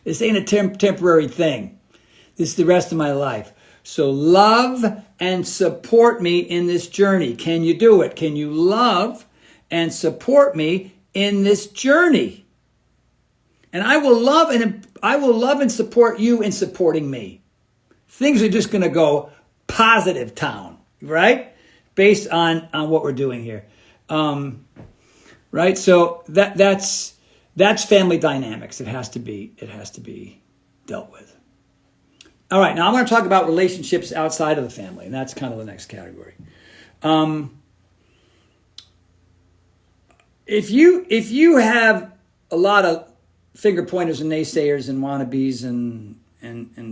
This ain't a temporary thing. This is the rest of my life. So love and support me in this journey. Can you do it? Can you love and support me in this journey? And I will love and support you in supporting me. Things are just going to go positive town, right? Based on what we're doing here. Right? So that's family dynamics. It has to be dealt with. All right, now I'm going to talk about relationships outside of the family, and that's kind of the next category. If you have a lot of finger pointers and naysayers and wannabes and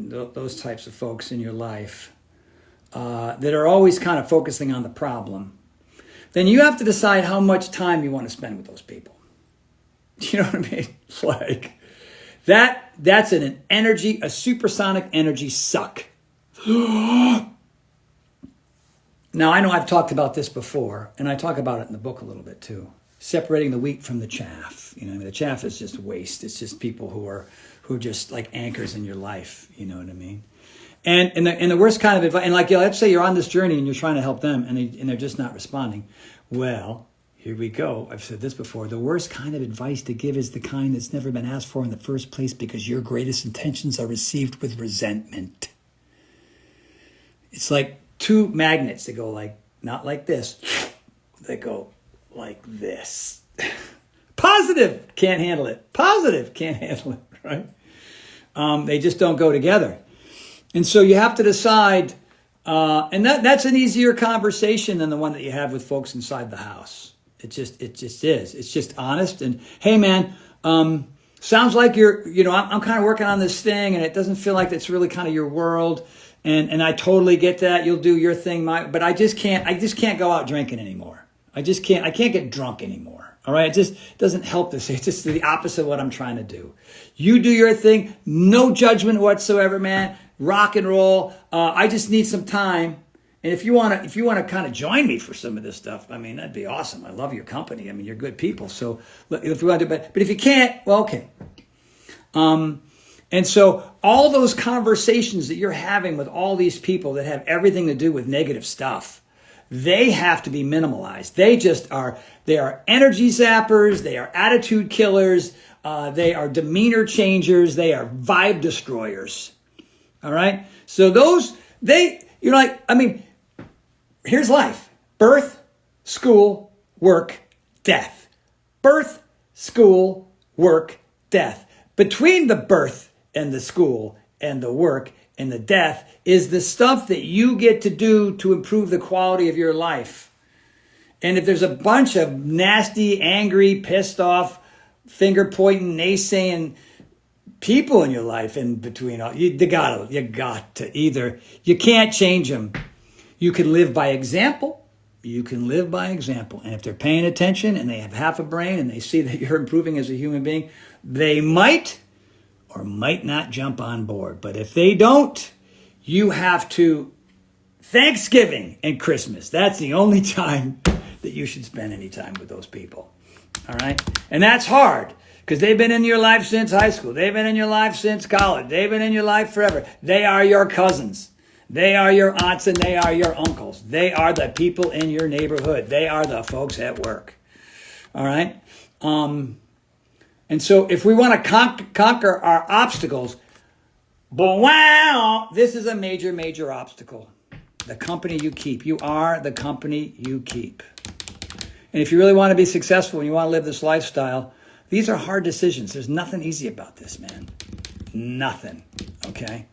those types of folks in your life that are always kind of focusing on the problem, then you have to decide how much time you want to spend with those people. You know what I mean? Like that's an energy, a supersonic energy suck. Now, I know I've talked about this before, and I talk about it in the book a little bit too. Separating the wheat from the chaff. The chaff is just waste. It's just people who are just like anchors in your life. You know what I mean? And the worst kind of advice, and like, let's say you're on this journey and you're trying to help them, and they're just not responding. Well, here we go. I've said this before. The worst kind of advice to give is the kind that's never been asked for in the first place because your greatest intentions are received with resentment. It's like two magnets that go like, not like this, they go like this. Positive, can't handle it. Positive, can't handle it, right? They just don't go together. And so you have to decide, and that's an easier conversation than the one that you have with folks inside the house. It just is. It's just honest. And hey, man, sounds like I'm kind of working on this thing, and it doesn't feel like it's really kind of your world. And I totally get that. You'll do your thing, but I just can't go out drinking anymore. I can't get drunk anymore. All right. It just doesn't help this. It's just the opposite of what I'm trying to do. You do your thing. No judgment whatsoever, man. Rock and roll. I just need some time. And if you want to kind of join me for some of this stuff, I mean, that'd be awesome. I love your company. I mean, you're good people. So if we want to, but if you can't, well, okay. And so all those conversations that you're having with all these people that have everything to do with negative stuff, they have to be minimalized. They are energy zappers. They are attitude killers. They are demeanor changers. They are vibe destroyers. All right. So here's life: birth, school, work, death. Birth, school, work, death. Between the birth and the school and the work and the death is the stuff that you get to do to improve the quality of your life. And if there's a bunch of nasty, angry, pissed off, finger pointing, naysaying people in your life in between, you got to either, you can't change them. You can live by example. And if they're paying attention and they have half a brain and they see that you're improving as a human being, they might or might not jump on board. But if they don't, you have to, Thanksgiving and Christmas, that's the only time that you should spend any time with those people. All right? And that's hard because they've been in your life since high school. They've been in your life since college. They've been in your life forever. They are your cousins. They are your aunts and they are your uncles. They are the people in your neighborhood. They are the folks at work. All right? And so if we want to conquer our obstacles, this is a major, major obstacle. The company you keep. You are the company you keep. And if you really want to be successful and you want to live this lifestyle, these are hard decisions. There's nothing easy about this, man. nothing. Okay.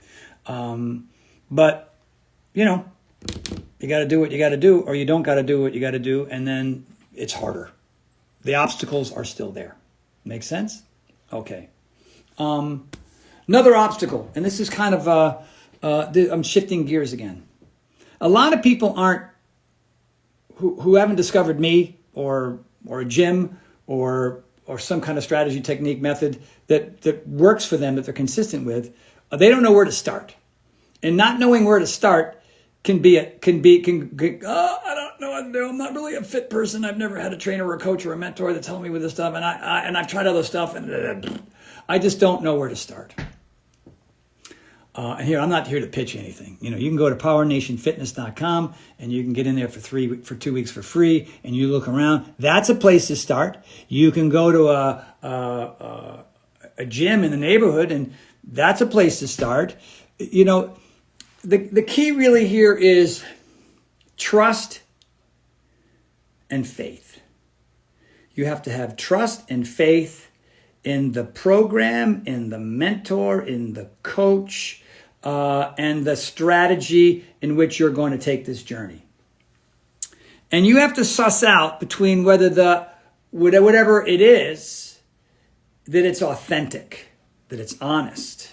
But, you know, you got to do what you got to do, or you don't got to do what you got to do. And then it's harder. The obstacles are still there. Make sense? Okay. Another obstacle, and this is kind of, I'm shifting gears again. A lot of people who haven't discovered me or a gym or some kind of strategy, technique, method that works for them, that they're consistent with, they don't know where to start. And not knowing where to start I don't know what to do. I'm not really a fit person. I've never had a trainer or a coach or a mentor that tell me with this stuff. And I've tried other stuff and I just don't know where to start. And here, I'm not here to pitch anything. You know, you can go to powernationfitness.com and you can get in there for 2 weeks for free, and you look around. That's a place to start. You can go to a gym in the neighborhood, and that's a place to start. You know, the key really here is trust and faith. You have to have trust and faith in the program, in the mentor, in the coach, and the strategy in which you're going to take this journey. And you have to suss out between whether whatever it is, that it's authentic, that it's honest,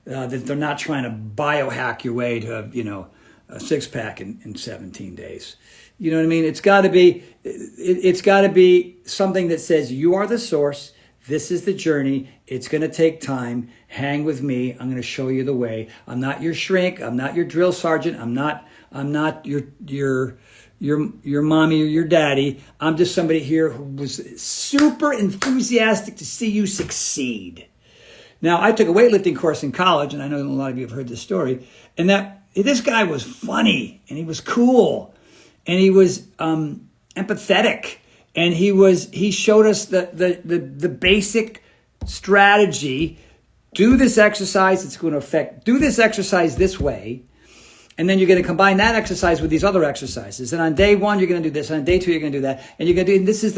that they're not trying to biohack your way to, you know, a six-pack in 17 days. You know what I mean? It's got to be something that says you are the source. This is the journey. It's going to take time. Hang with me. I'm going to show you the way. I'm not your shrink. I'm not your drill sergeant. I'm not your mommy or your daddy. I'm just somebody here who was super enthusiastic to see you succeed. Now, I took a weightlifting course in college, and I know a lot of you have heard this story, and this guy was funny, and he was cool, and he was empathetic, and he showed us the basic strategy. Do this exercise, it's going to affect. Do this exercise this way, and then you're going to combine that exercise with these other exercises. And on day 1, you're going to do this. And on day 2, you're going to do that. And you're going to do. And this is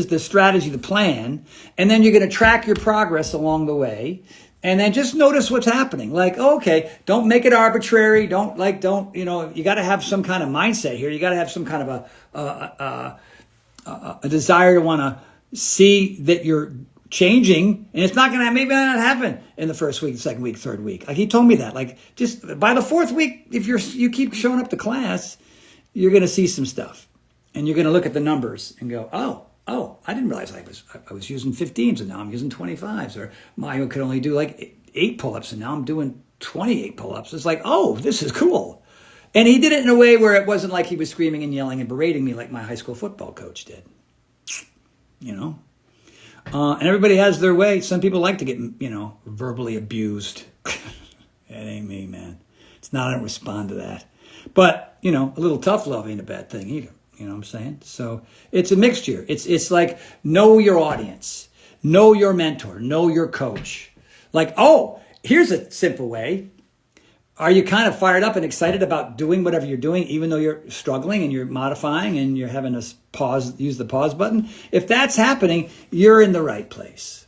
the strategy, the plan. And then you're going to track your progress along the way. And then just notice what's happening. Like, okay, don't make it arbitrary. You got to have some kind of mindset here. You got to have some kind of a desire to want to see that you're changing, and it's not going to maybe not happen in the first week, second week, third week. Like he told me that, like just by the 4th week, if you keep showing up to class, you're going to see some stuff, and you're going to look at the numbers and go, oh, I didn't realize I was using 15s and now I'm using 25s, or I could only do like 8 pull-ups and now I'm doing 28 pull-ups. It's like, oh, this is cool. And he did it in a way where it wasn't like he was screaming and yelling and berating me like my high school football coach did. You know? And everybody has their way. Some people like to get, verbally abused. It ain't me, man. It's not, I don't respond to that. But, a little tough love ain't a bad thing either. You know what I'm saying? So it's a mixture. It's like, know your audience. Know your mentor. Know your coach. Like, oh, here's a simple way. Are you kind of fired up and excited about doing whatever you're doing, even though you're struggling and you're modifying and you're having to use the pause button? If that's happening, you're in the right place.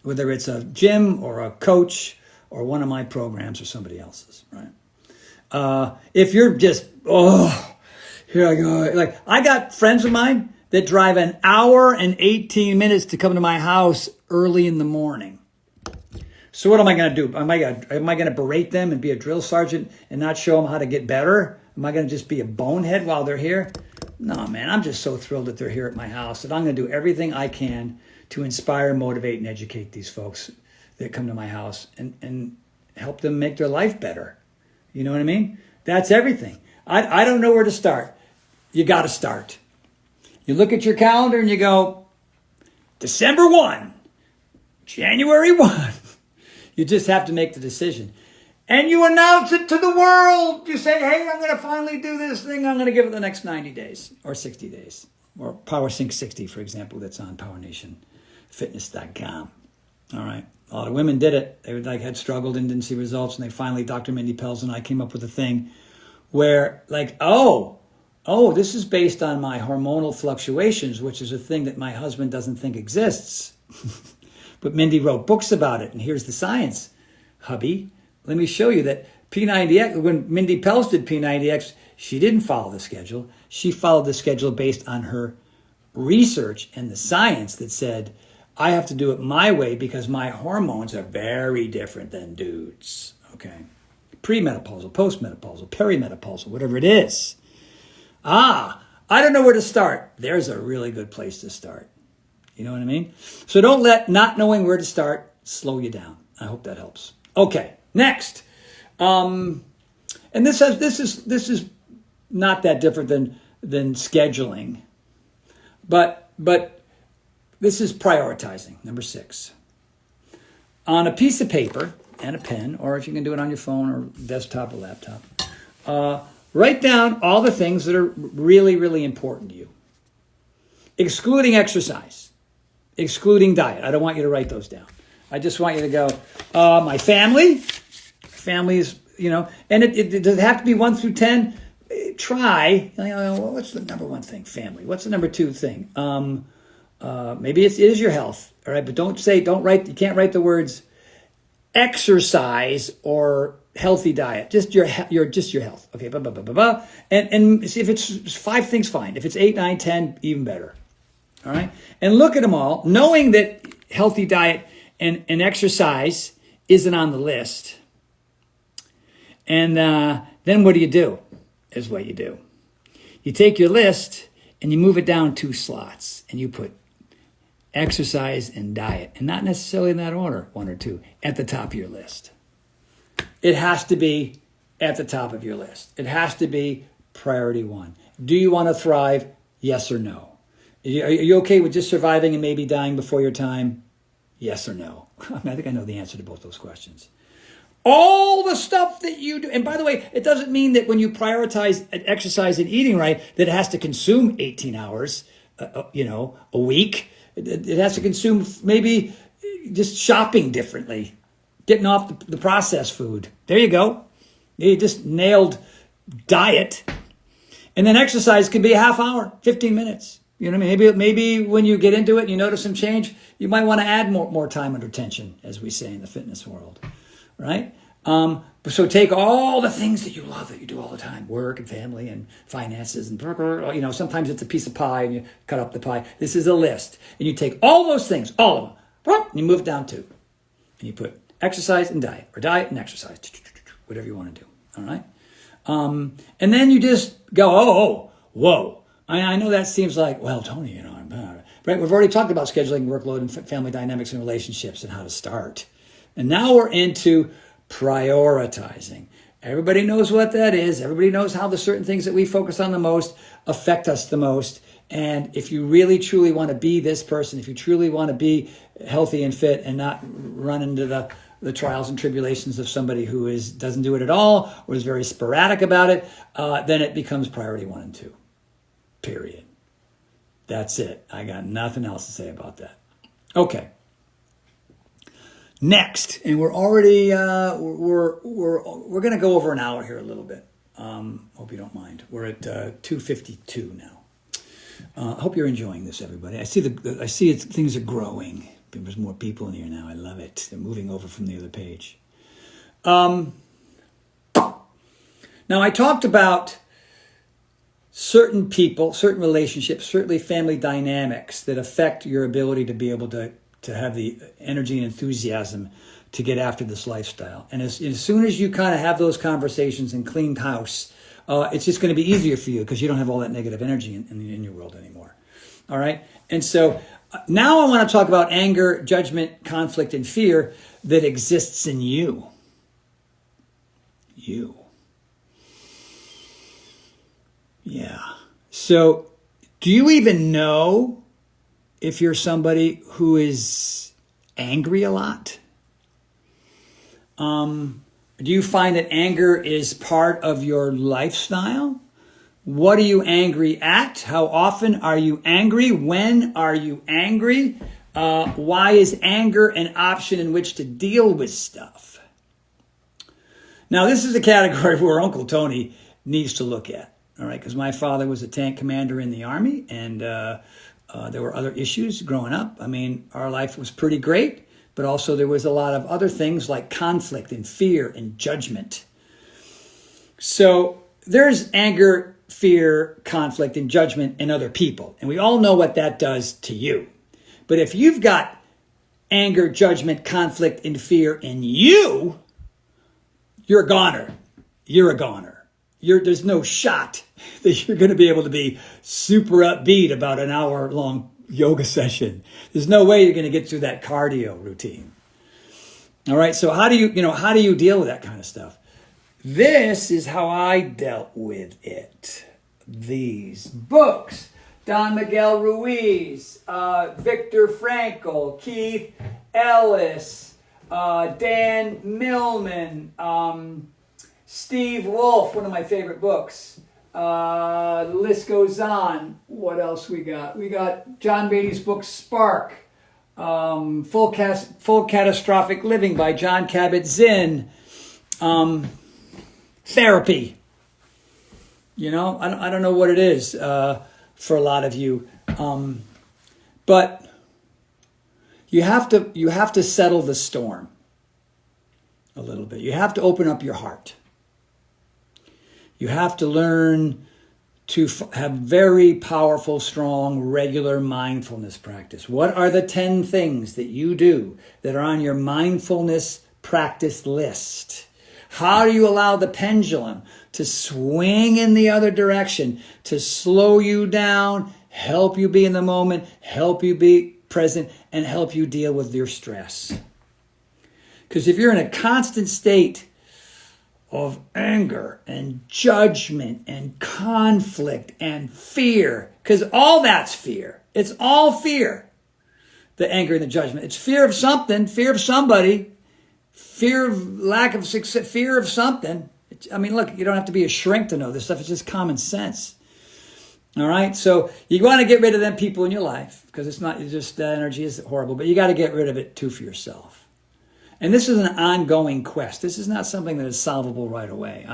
Whether it's a gym or a coach or one of my programs or somebody else's, right? If you're just, here I go. Like, I got friends of mine that drive an hour and 18 minutes to come to my house early in the morning. So what am I going to do? Am I going to berate them and be a drill sergeant and not show them how to get better? Am I going to just be a bonehead while they're here? No, man, I'm just so thrilled that they're here at my house that I'm going to do everything I can to inspire, motivate, and educate these folks that come to my house and help them make their life better. You know what I mean? That's everything. I don't know where to start. You got to start. You look at your calendar and you go, December 1, January 1. You just have to make the decision. And you announce it to the world. You say, hey, I'm going to finally do this thing. I'm going to give it the next 90 days or 60 days. Or PowerSync 60, for example, that's on powernationfitness.com. All right. A lot of women did it. They had struggled and didn't see results. And they finally, Dr. Mindy Pels and I came up with a thing where this is based on my hormonal fluctuations, which is a thing that my husband doesn't think exists. But Mindy wrote books about it, and here's the science, hubby. Let me show you that P90X, when Mindy Pels did P90X, she didn't follow the schedule. She followed the schedule based on her research and the science that said, I have to do it my way because my hormones are very different than dudes, okay? Premenopausal, postmenopausal, perimenopausal, whatever it is. I don't know where to start. There's a really good place to start. You know what I mean? So don't let not knowing where to start slow you down. I hope that helps. Okay, next. And this is not that different than scheduling, but this is prioritizing. Number 6. On a piece of paper and a pen, or if you can do it on your phone or desktop or laptop, write down all the things that are really, really important to you, excluding exercise, excluding diet. I don't want you to write those down. I just want you to go, my family. Family is, and it does have to be 1 through 10. Try, what's the number 1 thing? Family. What's the number 2 thing? Maybe it is your health, all right? But you can't write the words exercise or healthy diet. Just your health. Okay, blah, blah, blah, blah, blah. And see if it's 5 things, fine. If it's 8, 9, 10, even better. All right? And look at them all, knowing that healthy diet and exercise isn't on the list. And then what do? Is what you do. You take your list and you move it down 2 slots and you put exercise and diet, and not necessarily in that order, 1 or 2, at the top of your list. It has to be at the top of your list. It has to be priority 1. Do you want to thrive? Yes or no? Are you okay with just surviving and maybe dying before your time? Yes or no? I think I know the answer to both those questions. All the stuff that you do, and by the way, it doesn't mean that when you prioritize exercise and eating right, that it has to consume 18 hours, a week. It has to consume maybe just shopping differently, getting off the processed food. There you go. You just nailed diet. And then exercise can be a half hour, 15 minutes. You know what I mean? Maybe when you get into it and you notice some change, you might want to add more time under tension, as we say in the fitness world. Right? So take all the things that you love that you do all the time, work and family and finances and, sometimes it's a piece of pie and you cut up the pie. This is a list. And you take all those things, all of them, and you move it down 2. And you put exercise and diet, or diet and exercise, whatever you want to do. All right? And then you just go, whoa. I know that seems like, well, Tony, right? We've already talked about scheduling, workload, and family dynamics and relationships and how to start. And now we're into prioritizing. Everybody knows what that is. Everybody knows how the certain things that we focus on the most affect us the most. And if you really, truly want to be this person, if you truly want to be healthy and fit and not run into the trials and tribulations of somebody who doesn't do it at all or is very sporadic about it, then it becomes priority 1 and 2. Period. That's it. I got nothing else to say about that. Okay. Next, and we're already we're going to go over an hour here a little bit. Hope you don't mind. We're at 2:52 now. I hope you're enjoying this, everybody. I see things are growing. There's more people in here now. I love it. They're moving over from the other page. Now I talked about certain people, certain relationships, certainly family dynamics that affect your ability to be able to have the energy and enthusiasm to get after this lifestyle. And as soon as you kind of have those conversations and clean house, it's just going to be easier for you because you don't have all that negative energy in your world anymore. All right? And so now I want to talk about anger, judgment, conflict, and fear that exists in you. You. Yeah. So do you even know if you're somebody who is angry a lot? Do you find that anger is part of your lifestyle? What are you angry at? How often are you angry? When are you angry? Why is anger an option in which to deal with stuff? Now, this is a category where Uncle Tony needs to look at, all right? Because my father was a tank commander in the Army, and there were other issues growing up. I mean, our life was pretty great. but also there was a lot of other things like conflict and fear and judgment. So there's anger, fear, conflict, and judgment in other people. And we all know what that does to you. But if you've got anger, judgment, conflict, and fear in you, you're a goner. You're a goner. There's no shot that you're going to be able to be super upbeat about an hour-long yoga session. There's no way you're going to get through that cardio routine. All right, so how do you deal with that kind of stuff? This is how I dealt with it. These books. Don Miguel Ruiz, Viktor Frankl, Keith Ellis, Dan Millman, Steve Wolf, one of my favorite books. The list goes on. What else we got? We got John Beatty's book, Spark. Full Catastrophic Living by John Kabat-Zinn. Therapy. I don't know what it is for a lot of you, but you have to settle the storm a little bit. You have to open up your heart. You have to learn to have very powerful, strong, regular mindfulness practice. What are the 10 things that you do that are on your mindfulness practice list? How do you allow the pendulum to swing in the other direction, to slow you down, help you be in the moment, help you be present, and help you deal with your stress? Because if you're in a constant state of anger and judgment and conflict and fear, because all that's fear. It's all fear. The anger and the judgment. It's fear of something, fear of somebody, fear of lack of success, fear of something. Look, you don't have to be a shrink to know this stuff. It's just common sense. All right? So you want to get rid of them people in your life because that energy is horrible, but you got to get rid of it too for yourself. And this is an ongoing quest. This is not something that is solvable right away.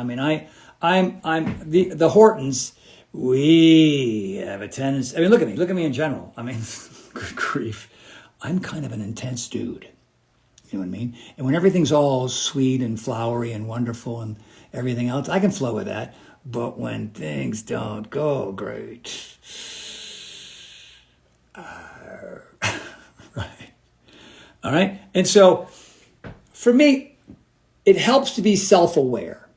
The Hortons, we have a tendency. Look at me in general. Good grief. I'm kind of an intense dude. You know what I mean? And when everything's all sweet and flowery and wonderful and everything else, I can flow with that. But when things don't go great, right? All right? And so, for me, it helps to be self-aware.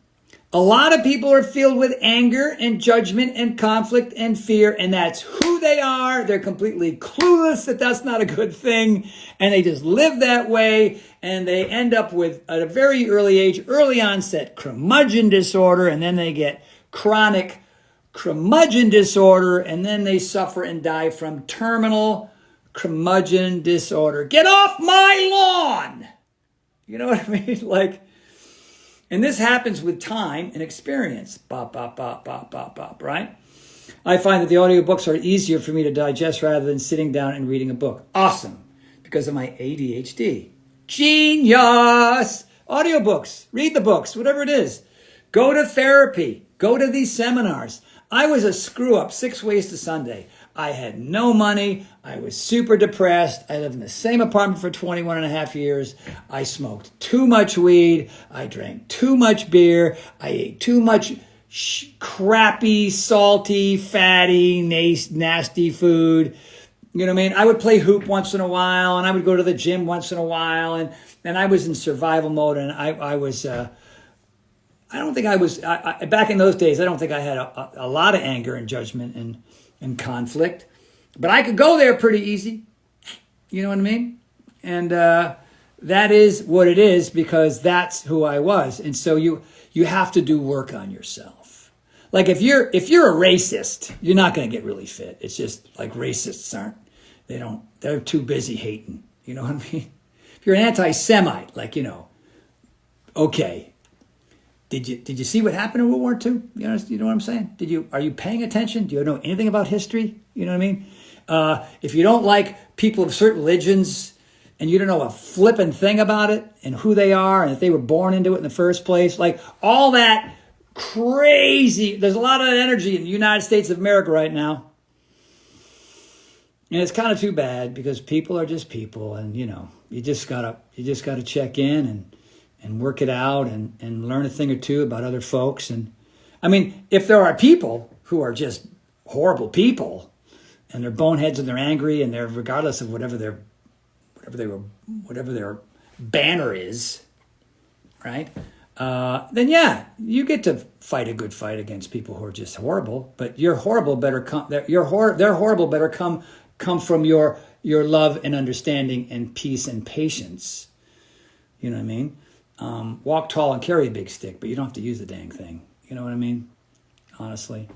A lot of people are filled with anger and judgment and conflict and fear, and that's who they are. They're completely clueless that that's not a good thing, and they just live that way, and they end up with, at a very early age, early onset curmudgeon disorder, and then they get chronic curmudgeon disorder, and then they suffer and die from terminal curmudgeon disorder. Get off my lawn! You know what I mean? And this happens with time and experience. Bop, bop, bop, bop, bop, bop, right? I find that the audiobooks are easier for me to digest rather than sitting down and reading a book. Awesome. Because of my ADHD. Genius! Audiobooks. Read the books, whatever it is. Go to therapy. Go to these seminars. I was a screw up 6 ways to Sunday. I had no money. I was super depressed. I lived in the same apartment for 21 and a half years. I smoked too much weed. I drank too much beer. I ate too much crappy, salty, fatty, nasty food. You know what I mean? I would play hoop once in a while, and I would go to the gym once in a while, and I was in survival mode, and I was... I don't think I was... back in those days, I don't think I had a lot of anger and judgment and conflict, but I could go there pretty easy. You know what I mean? And that is what it is because that's who I was. And so you have to do work on yourself. Like if you're a racist, you're not going to get really fit. It's just like racists aren't. They're too busy hating. You know what I mean? If you're an anti-Semite, okay. Did you see what happened in World War II? You know what I'm saying? Are you paying attention? Do you know anything about history? You know what I mean? If you don't like people of certain religions and you don't know a flipping thing about it and who they are and if they were born into it in the first place, all that crazy, there's a lot of energy in the United States of America right now. And it's kind of too bad because people are just people, and you just gotta check in and work it out and learn a thing or two about other folks. And I mean, if there are people who are just horrible people and they're boneheads and they're angry and they're regardless of whatever their banner is, right? Then yeah, you get to fight a good fight against people who are just horrible. But their horrible better come from your love and understanding and peace and patience. You know what I mean? Walk tall and carry a big stick, but you don't have to use the dang thing. You know what I mean? Honestly.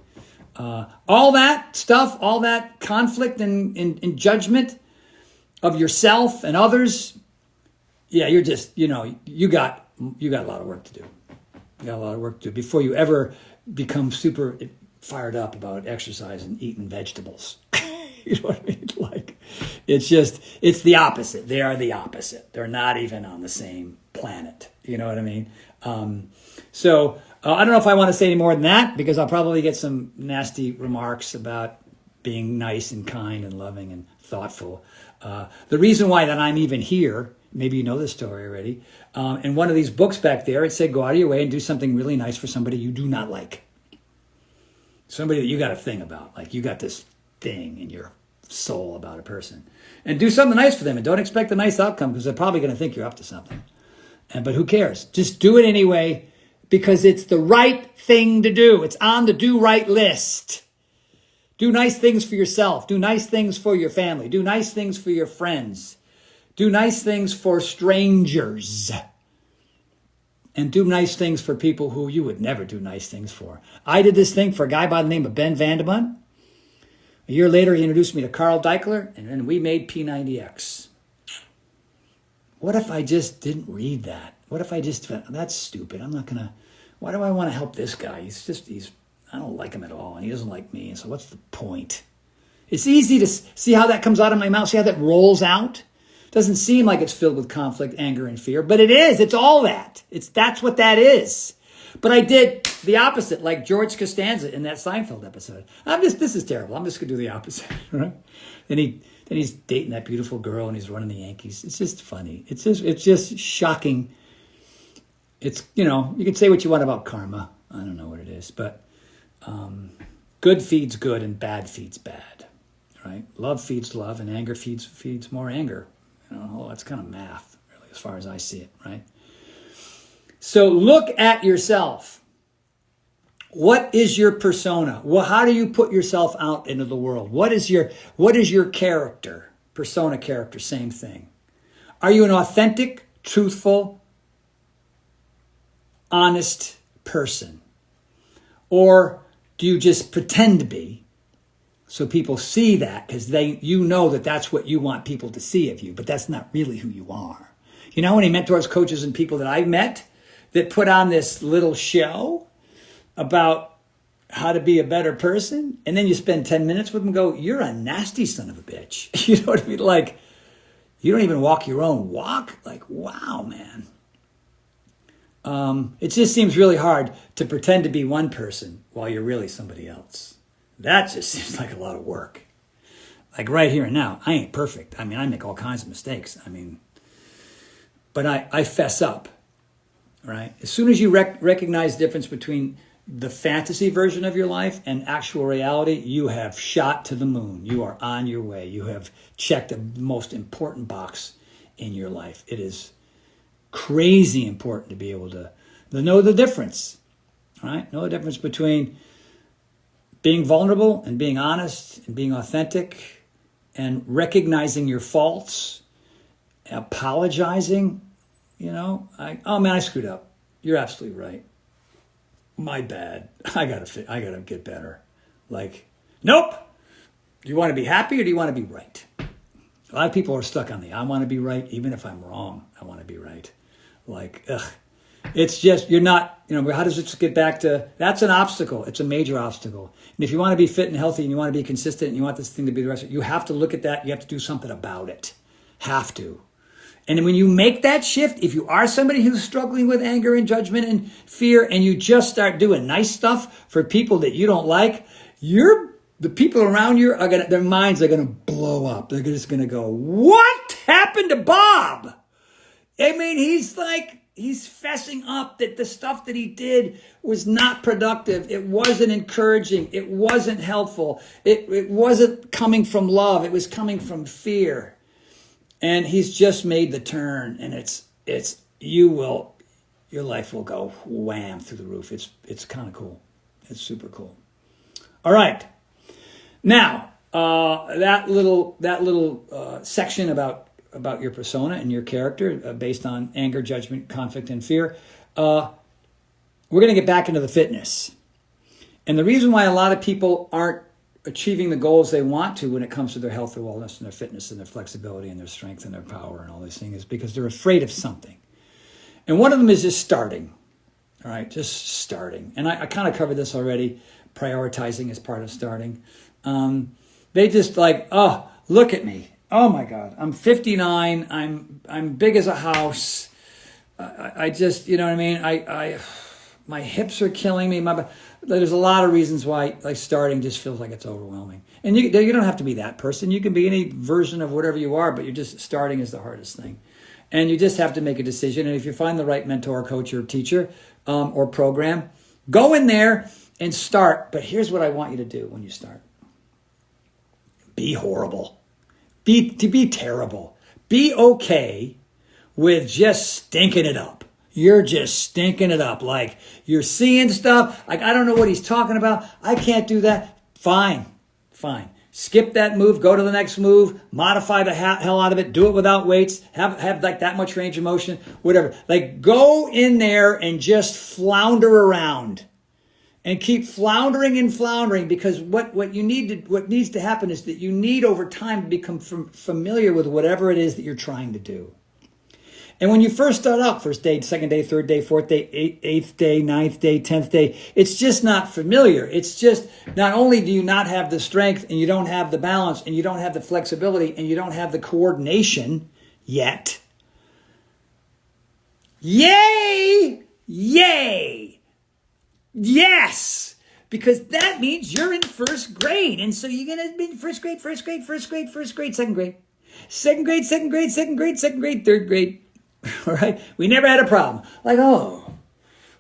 All that stuff, all that conflict and judgment of yourself and others, yeah, you're just, you got a lot of work to do. You got a lot of work to do before you ever become super fired up about exercise and eating vegetables. You know what I mean? Like, it's the opposite. They are the opposite. They're not even on the same planet. You know what I mean? So I don't know if I want to say any more than that, because I'll probably get some nasty remarks about being nice and kind and loving and thoughtful. The reason why that I'm even here, maybe you know this story already, in one of these books back there, it said go out of your way and do something really nice for somebody you do not like. Somebody that you got a thing about. Like, you got this thing in your soul about a person. And do something nice for them, and don't expect a nice outcome, because they're probably going to think you're up to something. But who cares? Just do it anyway, because it's the right thing to do. It's on the do right list. Do nice things for yourself. Do nice things for your family. Do nice things for your friends. Do nice things for strangers. And do nice things for people who you would never do nice things for. I did this thing for a guy by the name of Ben Vandeman. A year later, he introduced me to Carl Deichler, and then we made P90X. What if I just didn't read that? What if I just, that's stupid. I'm not going to, why do I want to help this guy? I don't like him at all, and he doesn't like me. So what's the point? It's easy to see how that comes out of my mouth. See how that rolls out? Doesn't seem like it's filled with conflict, anger, and fear, but it is. It's all that. That's what that is. But I did the opposite, like George Costanza in that Seinfeld episode. This is terrible. I'm just going to do the opposite, right? Then he's dating that beautiful girl and he's running the Yankees. It's just funny. It's just shocking. It's, you can say what you want about karma. I don't know what it is, but good feeds good and bad feeds bad, right? Love feeds love and anger feeds more anger. That's kind of math, really, as far as I see it, right? So look at yourself. What is your persona? Well, how do you put yourself out into the world? What is your character? Persona, character, same thing. Are you an authentic, truthful, honest person? Or do you just pretend to be so people see that because you know that that's what you want people to see of you, but that's not really who you are. You know how many mentors, coaches, and people that I've met that put on this little show about how to be a better person, and then you spend 10 minutes with them and go, you're a nasty son of a bitch. You know what I mean? Like, you don't even walk your own walk? Like, wow, man. It just seems really hard to pretend to be one person while you're really somebody else. That just seems like a lot of work. Like right here and now, I ain't perfect. I mean, I make all kinds of mistakes. But I fess up, right? As soon as you recognize the difference between the fantasy version of your life and actual reality, you have shot to the moon. You are on your way. You have checked the most important box in your life. It is crazy important to be able to know the difference, right? Know the difference between being vulnerable and being honest and being authentic and recognizing your faults, apologizing, oh man, I screwed up. You're absolutely right. My bad. I gotta get better. Like, nope. Do you want to be happy or do you want to be right? A lot of people are stuck on I want to be right. Even if I'm wrong, I want to be right. Like, it's just, you're not, how does it get back to, that's an obstacle. It's a major obstacle. And if you want to be fit and healthy and you want to be consistent and you want this thing to be the rest of it, you have to look at that. You have to do something about it. Have to. And when you make that shift, if you are somebody who's struggling with anger and judgment and fear, and you just start doing nice stuff for people that you don't like, you're the people around you are their minds are gonna blow up. They're just gonna go, what happened to Bob? I mean, he's fessing up that the stuff that he did was not productive. It wasn't encouraging. It wasn't helpful. It wasn't coming from love. It was coming from fear. And he's just made the turn, and your life will go wham through the roof. It's kind of cool. It's super cool. All right. Now, that little section about your persona and your character based on anger, judgment, conflict, and fear, we're going to get back into the fitness. And the reason why a lot of people aren't achieving the goals they want to when it comes to their health, their wellness, and their fitness, and their flexibility, and their strength, and their power, and all these things is because they're afraid of something. And one of them is just starting. All right, just starting. And I kind of covered this already. Prioritizing is part of starting. They just look at me. Oh my God, I'm 59. I'm big as a house. I just, you know what I mean? My hips are killing me. There's a lot of reasons why starting just feels like it's overwhelming. And you don't have to be that person. You can be any version of whatever you are, but you're just starting is the hardest thing. And you just have to make a decision. And if you find the right mentor, coach, or teacher or program, go in there and start. But here's what I want you to do when you start. Be horrible. Be terrible. Be okay with just stinking it up. You're just stinking it up. Like you're seeing stuff. Like, I don't know what he's talking about. I can't do that. Fine. Skip that move. Go to the next move. Modify the hell out of it. Do it without weights. Have like that much range of motion. Whatever. Like go in there and just flounder around. And keep floundering and floundering, because what needs to happen is that you need over time to become familiar with whatever it is that you're trying to do. And when you first start out, first day, second day, third day, fourth day, eighth day, ninth day, 10th day, it's just not familiar. It's just, not only do you not have the strength, and you don't have the balance, and you don't have the flexibility, and you don't have the coordination yet. Yay! Yes, because that means you're in first grade. And so you're going to be in first grade, second grade, third grade. All right. We never had a problem.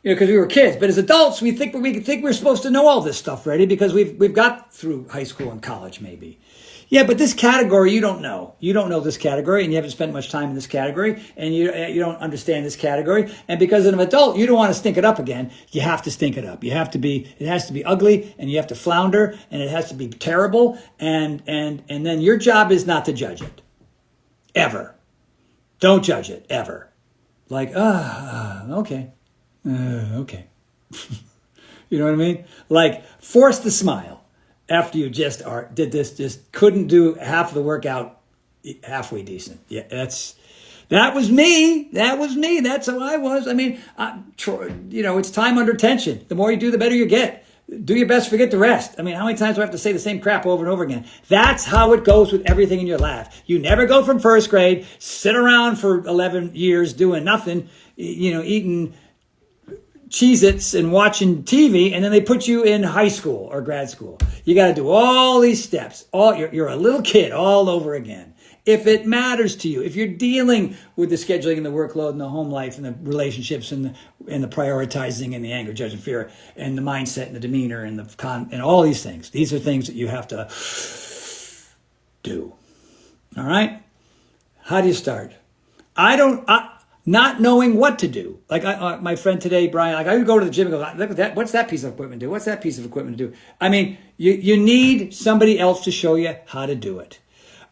Because we were kids. But as adults, we think we're supposed to know all this stuff already because we've got through high school and college maybe. Yeah, but this category, you don't know. You don't know this category, and you haven't spent much time in this category, and you don't understand this category. And because as an adult, you don't want to stink it up again. You have to stink it up. It has to be ugly, and you have to flounder, and it has to be terrible. And then your job is not to judge it. Ever. Don't judge it, ever. Okay. Okay. You know what I mean? Like, force the smile. After you just couldn't do half of the workout halfway decent. Yeah, that was me. That's how I was. I mean, it's time under tension. The more you do, the better you get. Do your best, forget the rest. I mean, how many times do I have to say the same crap over and over again? That's how it goes with everything in your life. You never go from first grade, sit around for 11 years doing nothing, eating Cheez-Its and watching TV, and then they put you in high school or grad school. You got to do all these steps. You're a little kid all over again. If it matters to you, if you're dealing with the scheduling and the workload and the home life and the relationships and the prioritizing and the anger, judgment, fear, and the mindset and the demeanor and and all these things, these are things that you have to do. All right? How do you start? Not knowing what to do. Like my friend today, Brian, I would go to the gym and go, look at that. What's that piece of equipment do? What's that piece of equipment do? I mean, you need somebody else to show you how to do it.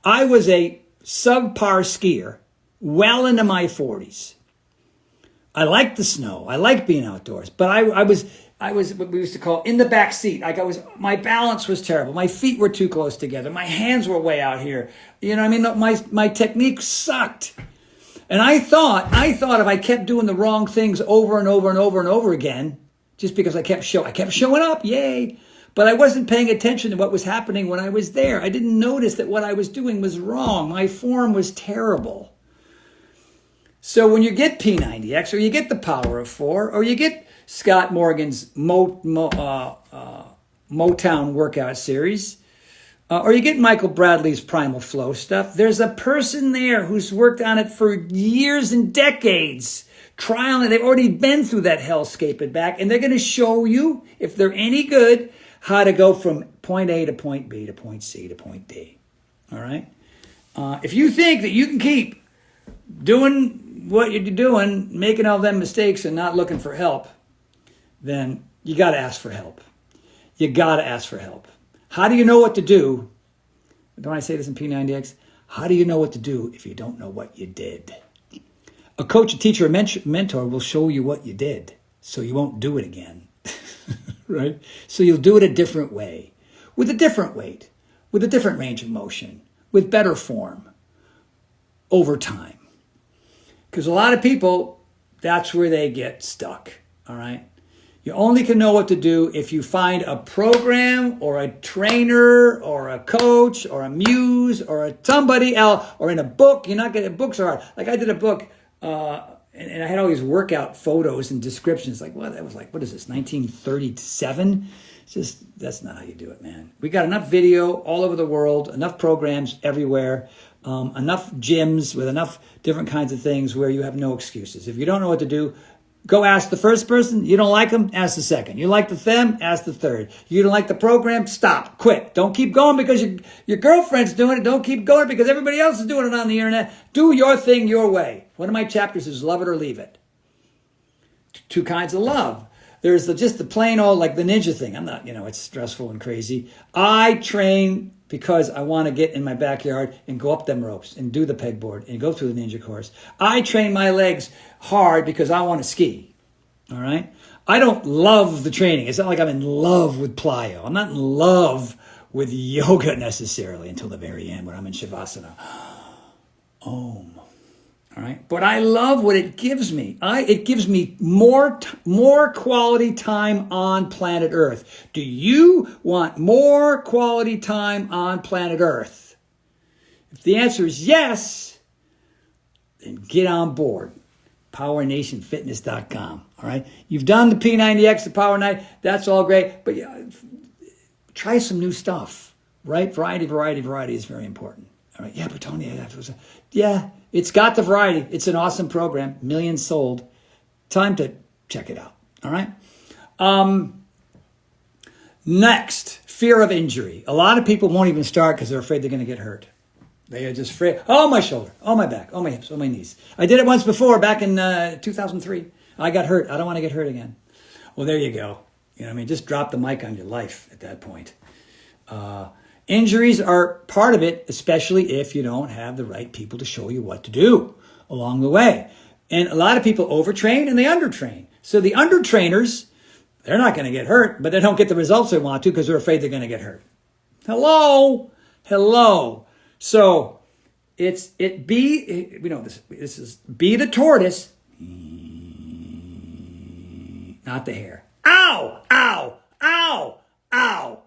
I was a subpar skier well into my 40s. I liked the snow. I liked being outdoors, but I was what we used to call in the back seat. My balance was terrible. My feet were too close together. My hands were way out here. You know what I mean? My technique sucked. And I thought if I kept doing the wrong things over and over and over and over again, just because I kept showing up, yay. But I wasn't paying attention to what was happening when I was there. I didn't notice that what I was doing was wrong. My form was terrible. So when you get P90X, or you get the Power of 4, or you get Scott Morgan's Motown workout series, or you get Michael Bradley's Primal Flow stuff, there's a person there who's worked on it for years and decades, trialing it. They've already been through that hellscape and back, and they're going to show you, if they're any good, how to go from point A to point B to point C to point D. All right? If you think that you can keep doing what you're doing, making all them mistakes and not looking for help, then you got to ask for help. You got to ask for help. How do you know what to do? Don't I say this in P90X? How do you know what to do if you don't know what you did? A coach, a teacher, a mentor will show you what you did so you won't do it again, right? So you'll do it a different way, with a different weight, with a different range of motion, with better form over time. Because a lot of people, that's where they get stuck, all right? You only can know what to do if you find a program or a trainer or a coach or a muse or somebody else or in a book. You're not getting, books are hard. Like I did a book and I had all these workout photos and descriptions. Like, well, that was like, what is this, 1937? It's just, that's not how you do it, man. We got enough video all over the world, enough programs everywhere, enough gyms with enough different kinds of things where you have no excuses. If you don't know what to do, go ask the first person. You don't like them, ask the second. You like them, ask the third. You don't like the program, stop, quit. Don't keep going because your girlfriend's doing it. Don't keep going because everybody else is doing it on the internet. Do your thing your way. One of my chapters is love it or leave it. Two kinds of love. There's just the plain old, like the ninja thing. I'm not, it's stressful and crazy. I train because I want to get in my backyard and go up them ropes and do the pegboard and go through the ninja course. I train my legs hard because I want to ski, all right? I don't love the training. It's not like I'm in love with plyo. I'm not in love with yoga necessarily until the very end when I'm in Shavasana. Om. All right, but I love what it gives me. It gives me more quality time on planet Earth. Do you want more quality time on planet Earth? If the answer is yes, then get on board. PowerNationFitness.com. All right, you've done the P90X, the Power Night. That's all great, but try some new stuff. Right? Variety is very important. All right, yeah, but Tony, yeah. It's got the variety. It's an awesome program. Millions sold. Time to check it out. All right. Next, fear of injury. A lot of people won't even start because they're afraid they're going to get hurt. They are just afraid. Oh, my shoulder. Oh, my back. Oh, my hips. Oh, my knees. I did it once before back in 2003. I got hurt. I don't want to get hurt again. Well, there you go. Just drop the mic on your life at that point. Injuries are part of it, especially if you don't have the right people to show you what to do along the way. And a lot of people overtrain and they undertrain. So the undertrainers, they're not going to get hurt, but they don't get the results they want to because they're afraid they're going to get hurt. Hello. So this is be the tortoise, not the hare. Ow, ow, ow, ow,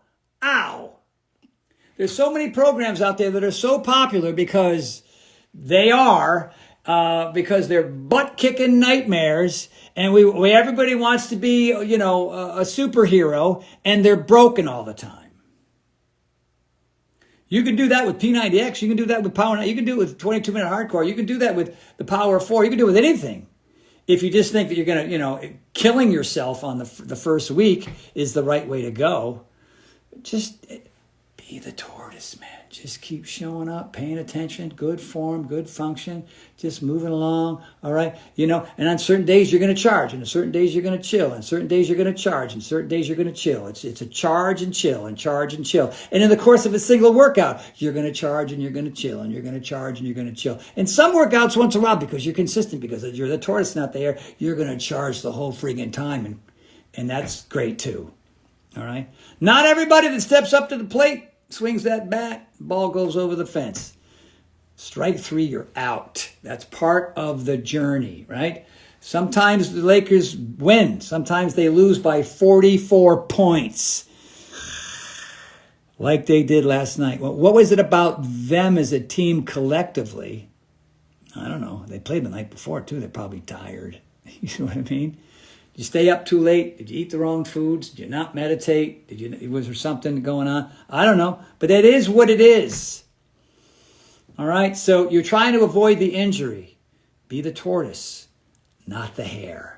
ow. There's so many programs out there that are so popular because they're butt-kicking nightmares, and everybody wants to be, a superhero, and they're broken all the time. You can do that with P90X. You can do that with Power 9. You can do it with 22-minute hardcore. You can do that with the Power of 4. You can do it with anything. If you just think that you're going to, killing yourself on the first week is the right way to go, just be the tortoise, man. Just keep showing up, paying attention, good form, good function, just moving along, all right? And on certain days you're going to charge, and on certain days you're going to chill, and certain days you're going to charge, and certain days you're going to chill. It's a charge and chill and charge and chill. And in the course of a single workout, you're going to charge and you're going to chill, and you're going to charge and you're going to chill. And some workouts once in a while, because you're consistent, because you're the tortoise not there, you're going to charge the whole friggin' time, and that's great too, all right? Not everybody that steps up to the plate swings that bat, ball goes over the fence. Strike 3, you're out. That's part of the journey, right? Sometimes the Lakers win. Sometimes they lose by 44 points, like they did last night. Well, what was it about them as a team collectively? I don't know. They played the night before, too. They're probably tired. You know what I mean? you stay up too late? Did you eat the wrong foods? Did you not meditate? Was there something going on? I don't know. But it is what it is. All right? So you're trying to avoid the injury. Be the tortoise, not the hare.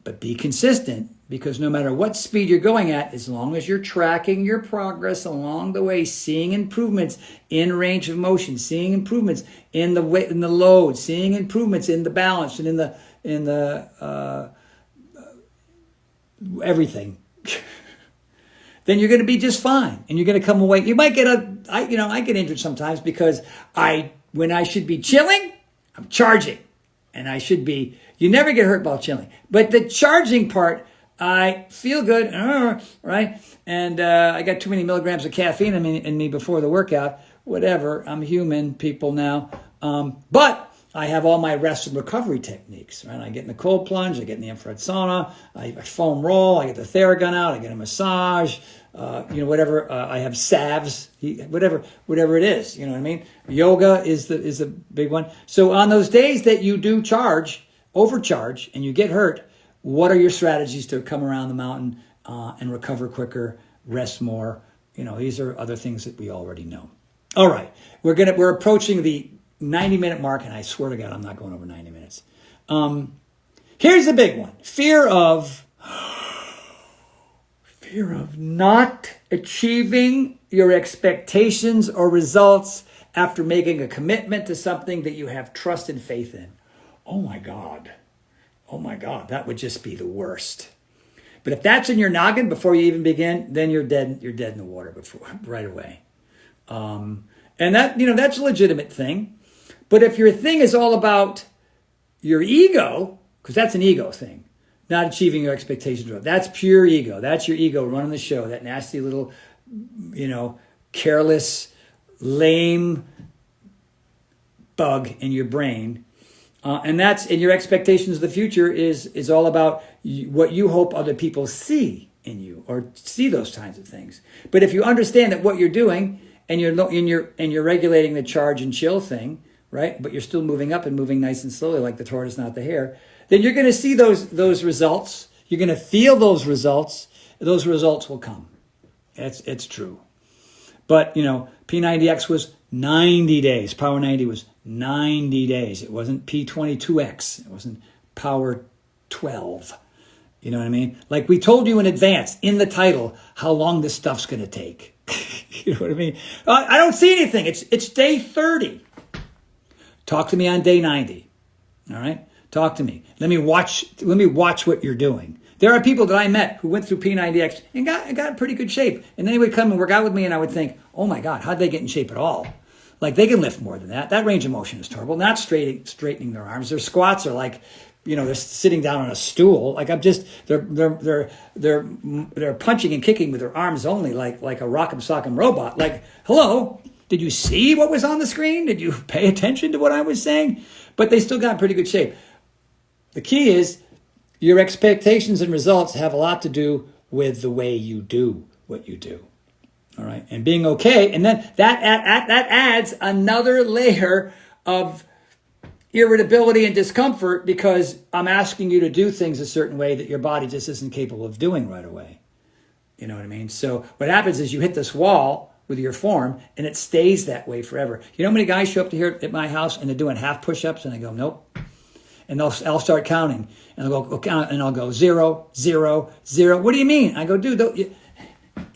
But be consistent, because no matter what speed you're going at, as long as you're tracking your progress along the way, seeing improvements in range of motion, seeing improvements in the weight, in the load, seeing improvements in the balance and in the everything, then you're going to be just fine, and you're going to come away. You might get I get injured sometimes because when I should be chilling, I'm charging, and I should be. You never get hurt while chilling, but the charging part, I feel good, right? And I got too many milligrams of caffeine in me before the workout. Whatever, I'm human, people now. But I have all my rest and recovery techniques, right? I get in the cold plunge, I get in the infrared sauna, I foam roll, I get the Theragun out, I get a massage, whatever. I have salves, whatever it is, you know what I mean? Yoga is the big one. So on those days that you do overcharge, and you get hurt, what are your strategies to come around the mountain and recover quicker, rest more? These are other things that we already know. All right, we're approaching the 90-minute mark, and I swear to God, I'm not going over 90 minutes. Here's the big one: fear of not achieving your expectations or results after making a commitment to something that you have trust and faith in. Oh my God, that would just be the worst. But if that's in your noggin before you even begin, then you're dead in the water right away. And that's a legitimate thing. But if your thing is all about your ego, because that's an ego thing, not achieving your expectations, that's pure ego. That's your ego running the show, that nasty little, careless, lame bug in your brain. And your expectations of the future is all about what you hope other people see in you, or see those kinds of things. But if you understand that what you're doing, and you're regulating the charge and chill thing, right? But you're still moving up and moving nice and slowly, like the tortoise, not the hare. Then you're going to see those results. You're going to feel those results. Those results will come. It's true. But P90X was 90 days. Power 90 was 90 days. It wasn't P22X. It wasn't Power 12. You know what I mean? Like we told you in advance in the title how long this stuff's going to take. You know what I mean? I don't see anything. It's day 30. Talk to me on day 90. All right? Talk to me. Let me watch what you're doing. There are people that I met who went through P90X and got in pretty good shape. And then they would come and work out with me, and I would think, oh my God, how'd they get in shape at all? Like they can lift more than that. That range of motion is terrible. Not straightening their arms. Their squats are like, they're sitting down on a stool. Like they're punching and kicking with their arms only, like a rock'em sock'em robot. Like, hello, did you see what was on the screen? Did you pay attention to what I was saying? But they still got in pretty good shape. The key is your expectations and results have a lot to do with the way you do what you do. All right, and being okay, and then that adds another layer of irritability and discomfort, because I'm asking you to do things a certain way that your body just isn't capable of doing right away. You know what I mean? So what happens is you hit this wall with your form, and it stays that way forever. You know how many guys show up to here at my house and they're doing half push-ups, and I go, nope. And I'll start counting, and I'll go, okay, and I'll go 0, 0, 0. What do you mean? I go, dude,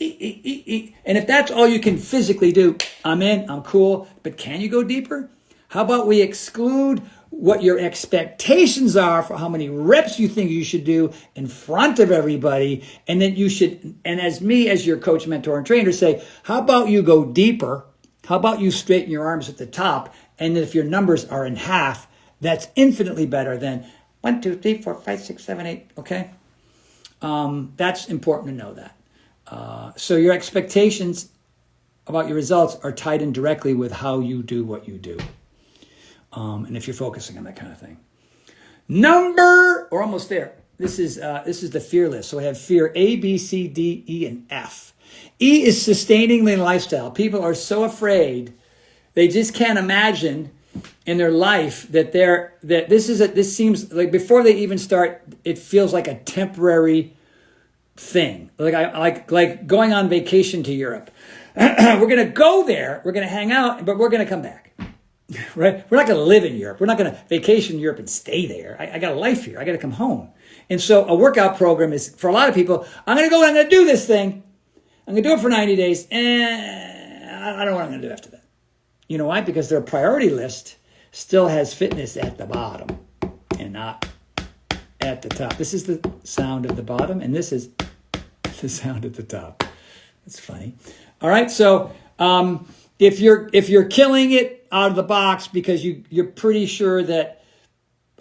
and if that's all you can physically do, I'm in, I'm cool. But can you go deeper? How about we exclude what your expectations are for how many reps you think you should do in front of everybody, and then you should, and as your coach, mentor, and trainer say, how about you go deeper? How about you straighten your arms at the top? And if your numbers are in half, that's infinitely better than 1, 2, 3, 4, 5, 6, 7, 8. Okay, that's important to know that. So your expectations about your results are tied in directly with how you do what you do. And if you're focusing on that kind of thing. We're almost there. This is the fear list. So I have fear A, B, C, D, E, and F. E is sustaining the lifestyle. People are so afraid. They just can't imagine in their life that this seems like before they even start, it feels like a temporary thing. Like going on vacation to Europe. We're going to go there. We're going to hang out, but we're going to come back. Right? We're not going to live in Europe. We're not going to vacation in Europe and stay there. I got a life here. I got to come home. And so a workout program is, for a lot of people, I'm going to go and I'm going to do this thing. I'm going to do it for 90 days. I don't know what I'm going to do after that. You know why? Because their priority list still has fitness at the bottom and not at the top. This is the sound at the bottom, and this is the sound at the top. It's funny. All right, so if you're killing it out of the box because you're pretty sure that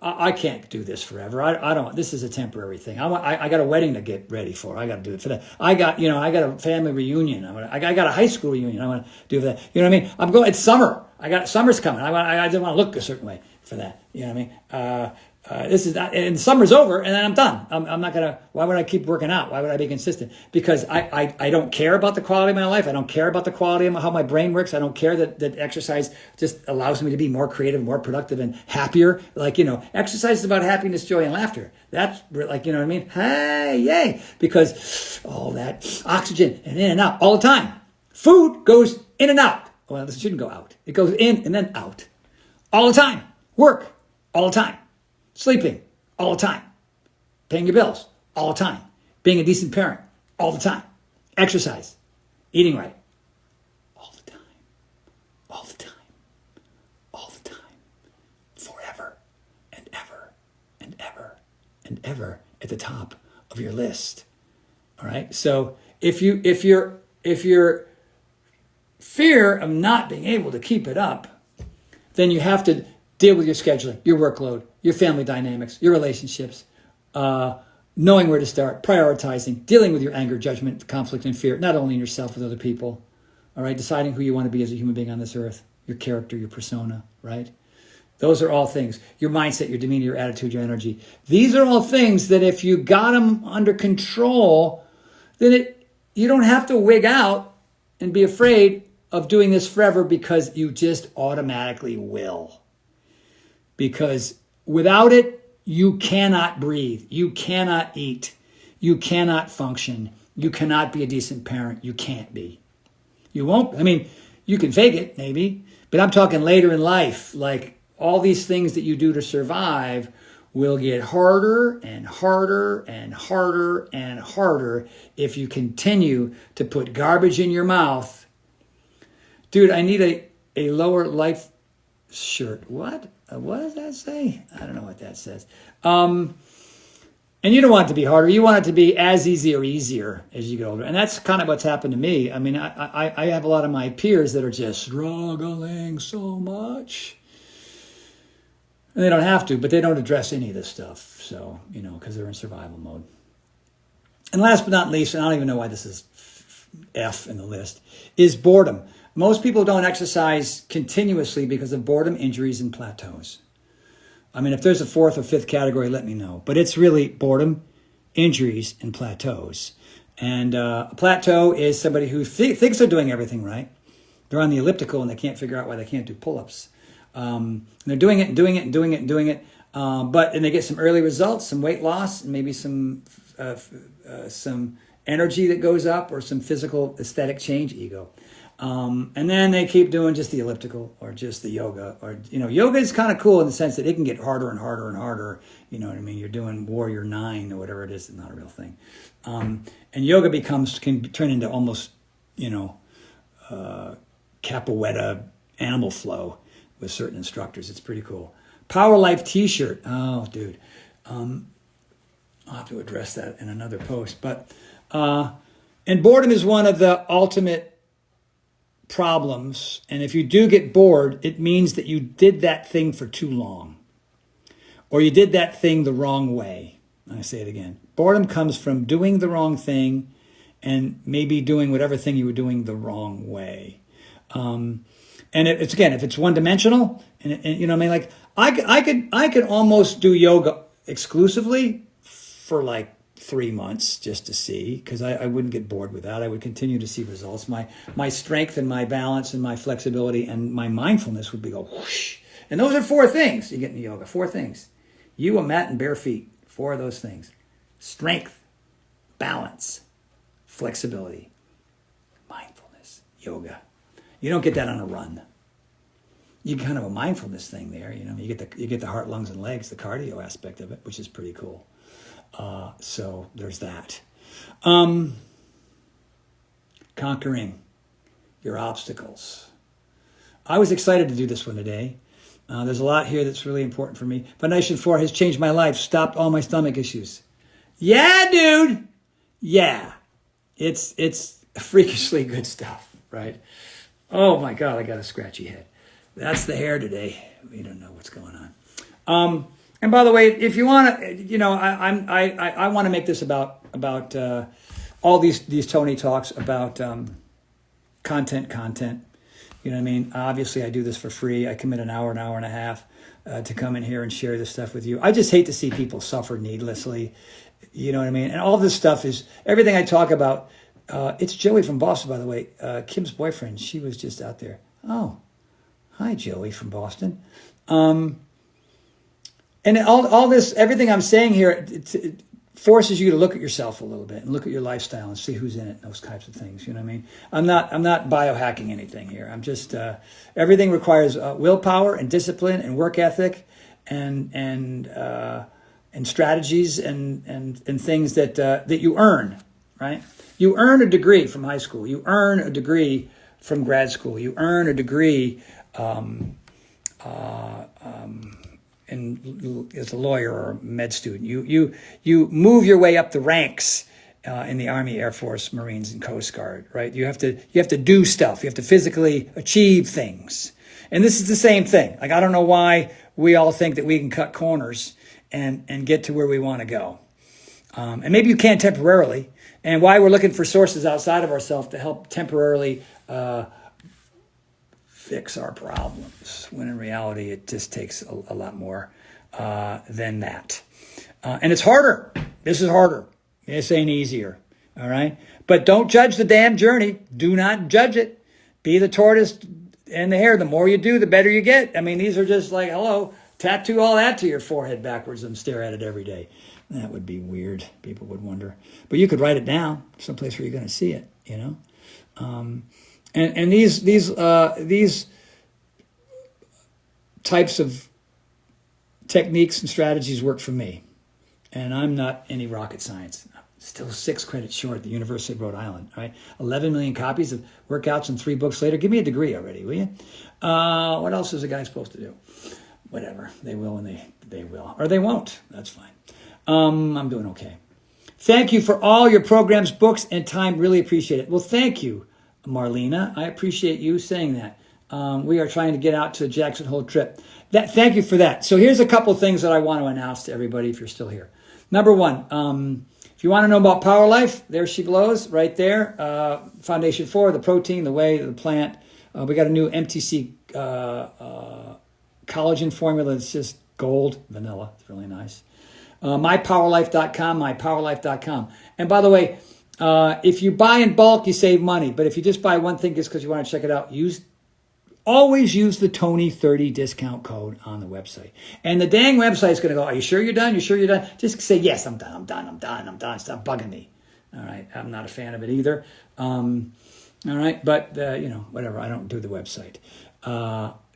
I can't do this forever. I don't. This is a temporary thing. I got a wedding to get ready for. I got to do it for that. I got a family reunion. I got a high school reunion. I want to do that. You know what I mean? I'm going. It's summer. Summer's coming. I just want to look a certain way for that. You know what I mean? This is not, and summer's over, and then I'm done. I'm not gonna. Why would I keep working out? Why would I be consistent? Because I don't care about the quality of my life. I don't care about the quality of how my brain works. I don't care that exercise just allows me to be more creative, more productive, and happier. Like, exercise is about happiness, joy, and laughter. That's like, you know what I mean? Hey, yay! Because all that oxygen and in and out all the time. Food goes in and out. Well, this shouldn't go out. It goes in and then out all the time. Work all the time. Sleeping all the time. Paying your bills all the time. Being a decent parent all the time. Exercise. Eating right. All the time. All the time. All the time. Forever and ever and ever and ever at the top of your list. All right? So if your fear of not being able to keep it up, then you have to deal with your scheduling, your workload, your family dynamics, your relationships, knowing where to start, prioritizing, dealing with your anger, judgment, conflict, and fear, not only in yourself, with other people, all right? Deciding who you want to be as a human being on this earth, your character, your persona, right? Those are all things. Your mindset, your demeanor, your attitude, your energy. These are all things that if you got them under control, then you don't have to wig out and be afraid of doing this forever, because you just automatically will. Because without it, you cannot breathe. You cannot eat. You cannot function. You cannot be a decent parent. You can't be. You won't. I mean, you can fake it, maybe. But I'm talking later in life. Like, all these things that you do to survive will get harder and harder and harder and harder if you continue to put garbage in your mouth. Dude, I need a lower life shirt. What? What does that say? I don't know what that says. And you don't want it to be harder. You want it to be as easy or easier as you get older. And that's kind of what's happened to me. I mean, I have a lot of my peers that are just struggling so much. And they don't have to, but they don't address any of this stuff. So, because they're in survival mode. And last but not least, and I don't even know why this is F in the list, is boredom. Most people don't exercise continuously because of boredom, injuries, and plateaus. I mean, if there's a fourth or fifth category, let me know. But it's really boredom, injuries, and plateaus. And a plateau is somebody who thinks they're doing everything right. They're on the elliptical and they can't figure out why they can't do pull-ups. And they're doing it and doing it and doing it and doing it. But they get some early results, some weight loss, and maybe some energy that goes up, or some physical aesthetic change, ego. And then they keep doing just the elliptical or just the yoga, or, yoga is kind of cool in the sense that it can get harder and harder and harder. You know what I mean? You're doing Warrior 9 or whatever it is. It's not a real thing. And yoga can turn into almost, capoeira animal flow with certain instructors. It's pretty cool. Power Life t-shirt. Oh, dude. I'll have to address that in another post. But, and boredom is one of the ultimate problems. And if you do get bored, it means that you did that thing for too long, or you did that thing the wrong way. I say it again. Boredom comes from doing the wrong thing, and maybe doing whatever thing you were doing the wrong way. And it's, again, if it's one dimensional, and you know what I mean, like I could almost do yoga exclusively for like 3 months just to see, because I wouldn't get bored with that. I would continue to see results. My strength and my balance and my flexibility and my mindfulness would be go whoosh, And those are 4 things you get in yoga. 4 things. You, a mat, and bare feet. 4 of those things. Strength, balance, flexibility, mindfulness, yoga. You don't get that on a run. You kind of a mindfulness thing there. You get the heart, lungs, and legs, the cardio aspect of it, which is pretty cool. So there's that. Conquering your obstacles. I was excited to do this one today. There's a lot here that's really important for me. Foundation 4 has changed my life, stopped all my stomach issues. Yeah, dude. Yeah. It's freakishly good stuff, right? Oh my God, I got a scratchy head. That's the hair today. We don't know what's going on. And by the way, if you want to, I want to make this about all these Tony talks about content. You know what I mean? Obviously, I do this for free. I commit an hour and a half to come in here and share this stuff with you. I just hate to see people suffer needlessly. You know what I mean? And all this stuff is, everything I talk about, it's Joey from Boston, by the way. Kim's boyfriend, she was just out there. Oh, hi, Joey from Boston. And all this, everything I'm saying here, it forces you to look at yourself a little bit and look at your lifestyle and see who's in it, those types of things. You know what I mean? I'm not biohacking anything here. I'm just, everything requires willpower and discipline and work ethic and strategies and things that you earn, right? You earn a degree from high school. You earn a degree from grad school. You earn a degree as a lawyer or a med student. You move your way up the ranks in the Army, Air Force, Marines, and Coast Guard, right? You have to do stuff. You have to physically achieve things. And this is the same thing. Like, I don't know why we all think that we can cut corners and get to where we want to go. And maybe you can temporarily. And why we're looking for sources outside of ourselves to help temporarily fix our problems, when in reality it just takes a lot more than that. And it's harder. This is harder. This ain't easier. All right? But don't judge the damn journey. Do not judge it. Be the tortoise and the hare. The more you do, the better you get. I mean, these are just like, hello, tattoo all that to your forehead backwards and stare at it every day. That would be weird. People would wonder. But you could write it down someplace where you're going to see it, you know? And these types of techniques and strategies work for me. And I'm not any rocket science. I'm still 6 credits short at the University of Rhode Island, right? 11 million copies of workouts and 3 books later. Give me a degree already, will you? What else is a guy supposed to do? Whatever. They will and they will. Or they won't. That's fine. I'm doing okay. Thank you for all your programs, books, and time. Really appreciate it. Well, thank you, Marlena. I appreciate you saying that. We are trying to get out to the Jackson Hole trip. Thank you for that. So here's a couple things that I want to announce to everybody if you're still here. Number one, if you want to know about Power Life, there she blows right there. Foundation 4, the protein, the whey, the plant. We got a new MTC collagen formula that's just gold, vanilla. It's really nice. mypowerlife.com, mypowerlife.com. And by the way, if you buy in bulk, you save money. But if you just buy one thing just because you want to check it out, always use the Tony30 discount code on the website. And the dang website's going to go, are you sure you're done? You sure you're done? Just say, yes, I'm done. Stop bugging me. All right. I'm not a fan of it either. All right. But, whatever. I don't do the website.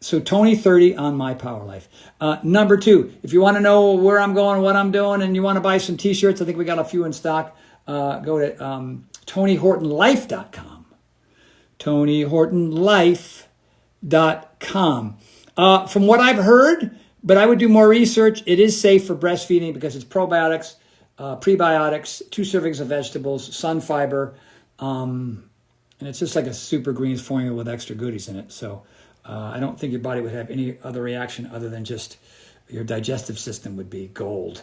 So Tony30 on My Power Life. Number 2, if you want to know where I'm going, what I'm doing, and you want to buy some T-shirts, I think we got a few in stock. Go to TonyHortonLife.com. TonyHortonLife.com. From what I've heard, but I would do more research, it is safe for breastfeeding because it's probiotics, prebiotics, 2 servings of vegetables, sun fiber, and it's just like a super greens formula with extra goodies in it. So I don't think your body would have any other reaction other than just your digestive system would be gold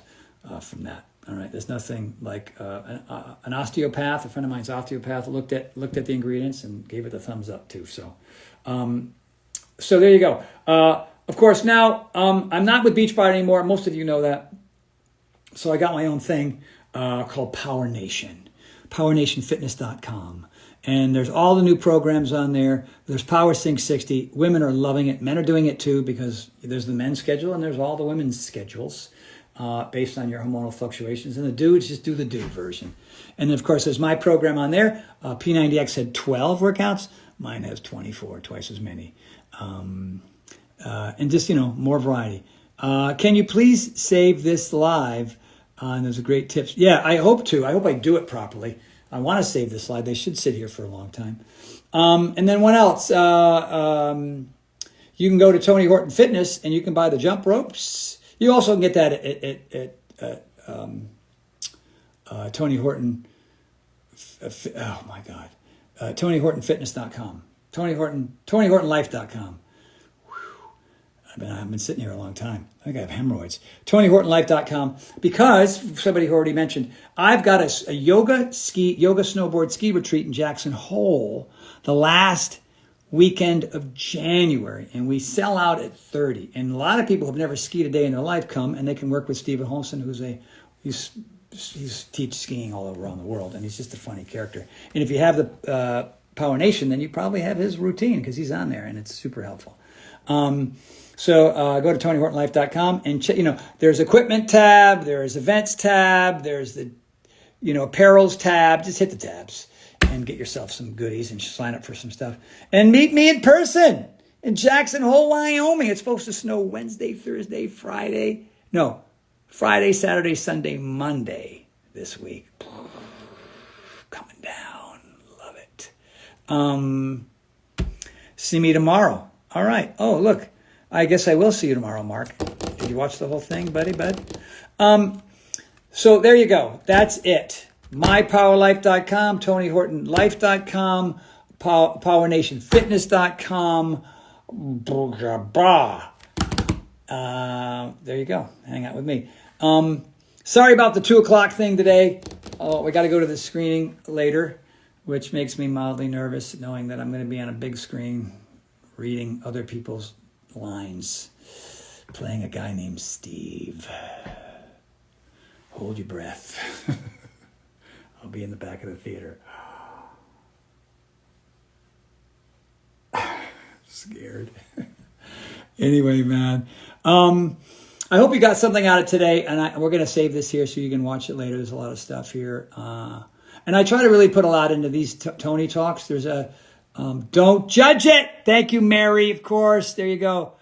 from that. All right, there's nothing like an osteopath. A friend of mine's osteopath looked at the ingredients and gave it the thumbs up too. So, so there you go. Of course, now I'm not with Beachbody anymore. Most of you know that. So I got my own thing called Power Nation, PowerNationFitness.com. And there's all the new programs on there. There's Power Sync 60. Women are loving it. Men are doing it too, because there's the men's schedule and there's all the women's schedules based on your hormonal fluctuations. And the dudes just do the dude version. And then, of course, there's my program on there. P90X had 12 workouts. Mine has 24, twice as many. And just, more variety. Can you please save this live? And there's a great tips. Yeah, I hope to. I hope I do it properly. I want to save this slide. They should sit here for a long time. And then what else? You can go to Tony Horton Fitness and you can buy the jump ropes. You also can get that at Tony Horton. Oh my God. TonyHortonFitness.com. TonyHortonLife.com. I've been sitting here a long time. I think I have hemorrhoids. TonyHortonLife.com, because somebody who already mentioned, I've got a yoga snowboard ski retreat in Jackson Hole the last weekend of January, and we sell out at 30. And a lot of people who've never skied a day in their life come, and they can work with Stephen Holmson, he's teach skiing all around the world, and he's just a funny character. And if you have the Power Nation, then you probably have his routine, because he's on there, and it's super helpful. So go to TonyHortonLife.com and check. There's equipment tab, there's events tab, there's the apparels tab. Just hit the tabs and get yourself some goodies and sign up for some stuff. And meet me in person in Jackson Hole, Wyoming. It's supposed to snow Wednesday, Thursday, Friday. No, Friday, Saturday, Sunday, Monday this week. Coming down. Love it. See me tomorrow. All right. Oh, look. I guess I will see you tomorrow, Mark. Did you watch the whole thing, bud? So there you go. That's it. MyPowerLife.com, TonyHortonLife.com, PowerNationFitness.com. There you go. Hang out with me. Sorry about the 2:00 thing today. We got to go to the screening later, which makes me mildly nervous, knowing that I'm going to be on a big screen reading other people's lines, playing a guy named Steve. Hold your breath. I'll be in the back of the theater. Scared. Anyway, man. I hope you got something out of today, and we're going to save this here so you can watch it later. There's a lot of stuff here. And I try to really put a lot into these Tony Talks. There's a don't judge it. Thank you, Mary, of course. There you go.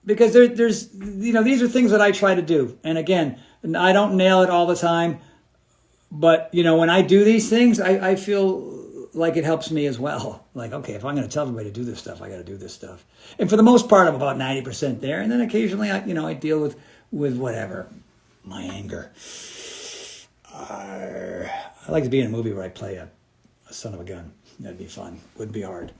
Because there's these are things that I try to do. And again, I don't nail it all the time. But, when I do these things, I feel like it helps me as well. Like, okay, if I'm going to tell everybody to do this stuff, I got to do this stuff. And for the most part, I'm about 90% there. And then occasionally, I deal with whatever, my anger. I like to be in a movie where I play a son of a gun. That'd be fun. Wouldn't be hard.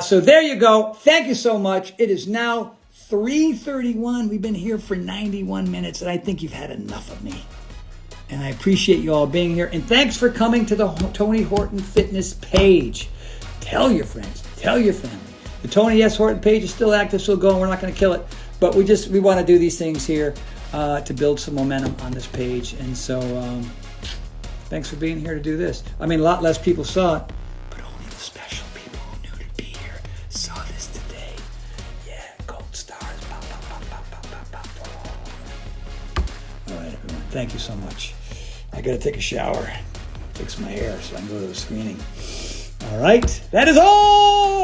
So there you go. Thank you so much. It is now 3:31. We've been here for 91 minutes, and I think you've had enough of me. And I appreciate you all being here. And thanks for coming to the Tony Horton Fitness page. Tell your friends. Tell your family. The Tony S. Horton page is still active, still going. We're not going to kill it. But we want to do these things here to build some momentum on this page. And so thanks for being here to do this. I mean, a lot less people saw it, but only the special people who knew to be here saw this today. Yeah, gold stars. All right, everyone. Thank you so much. I got to take a shower, fix my hair so I can go to the screening. All right. That is all.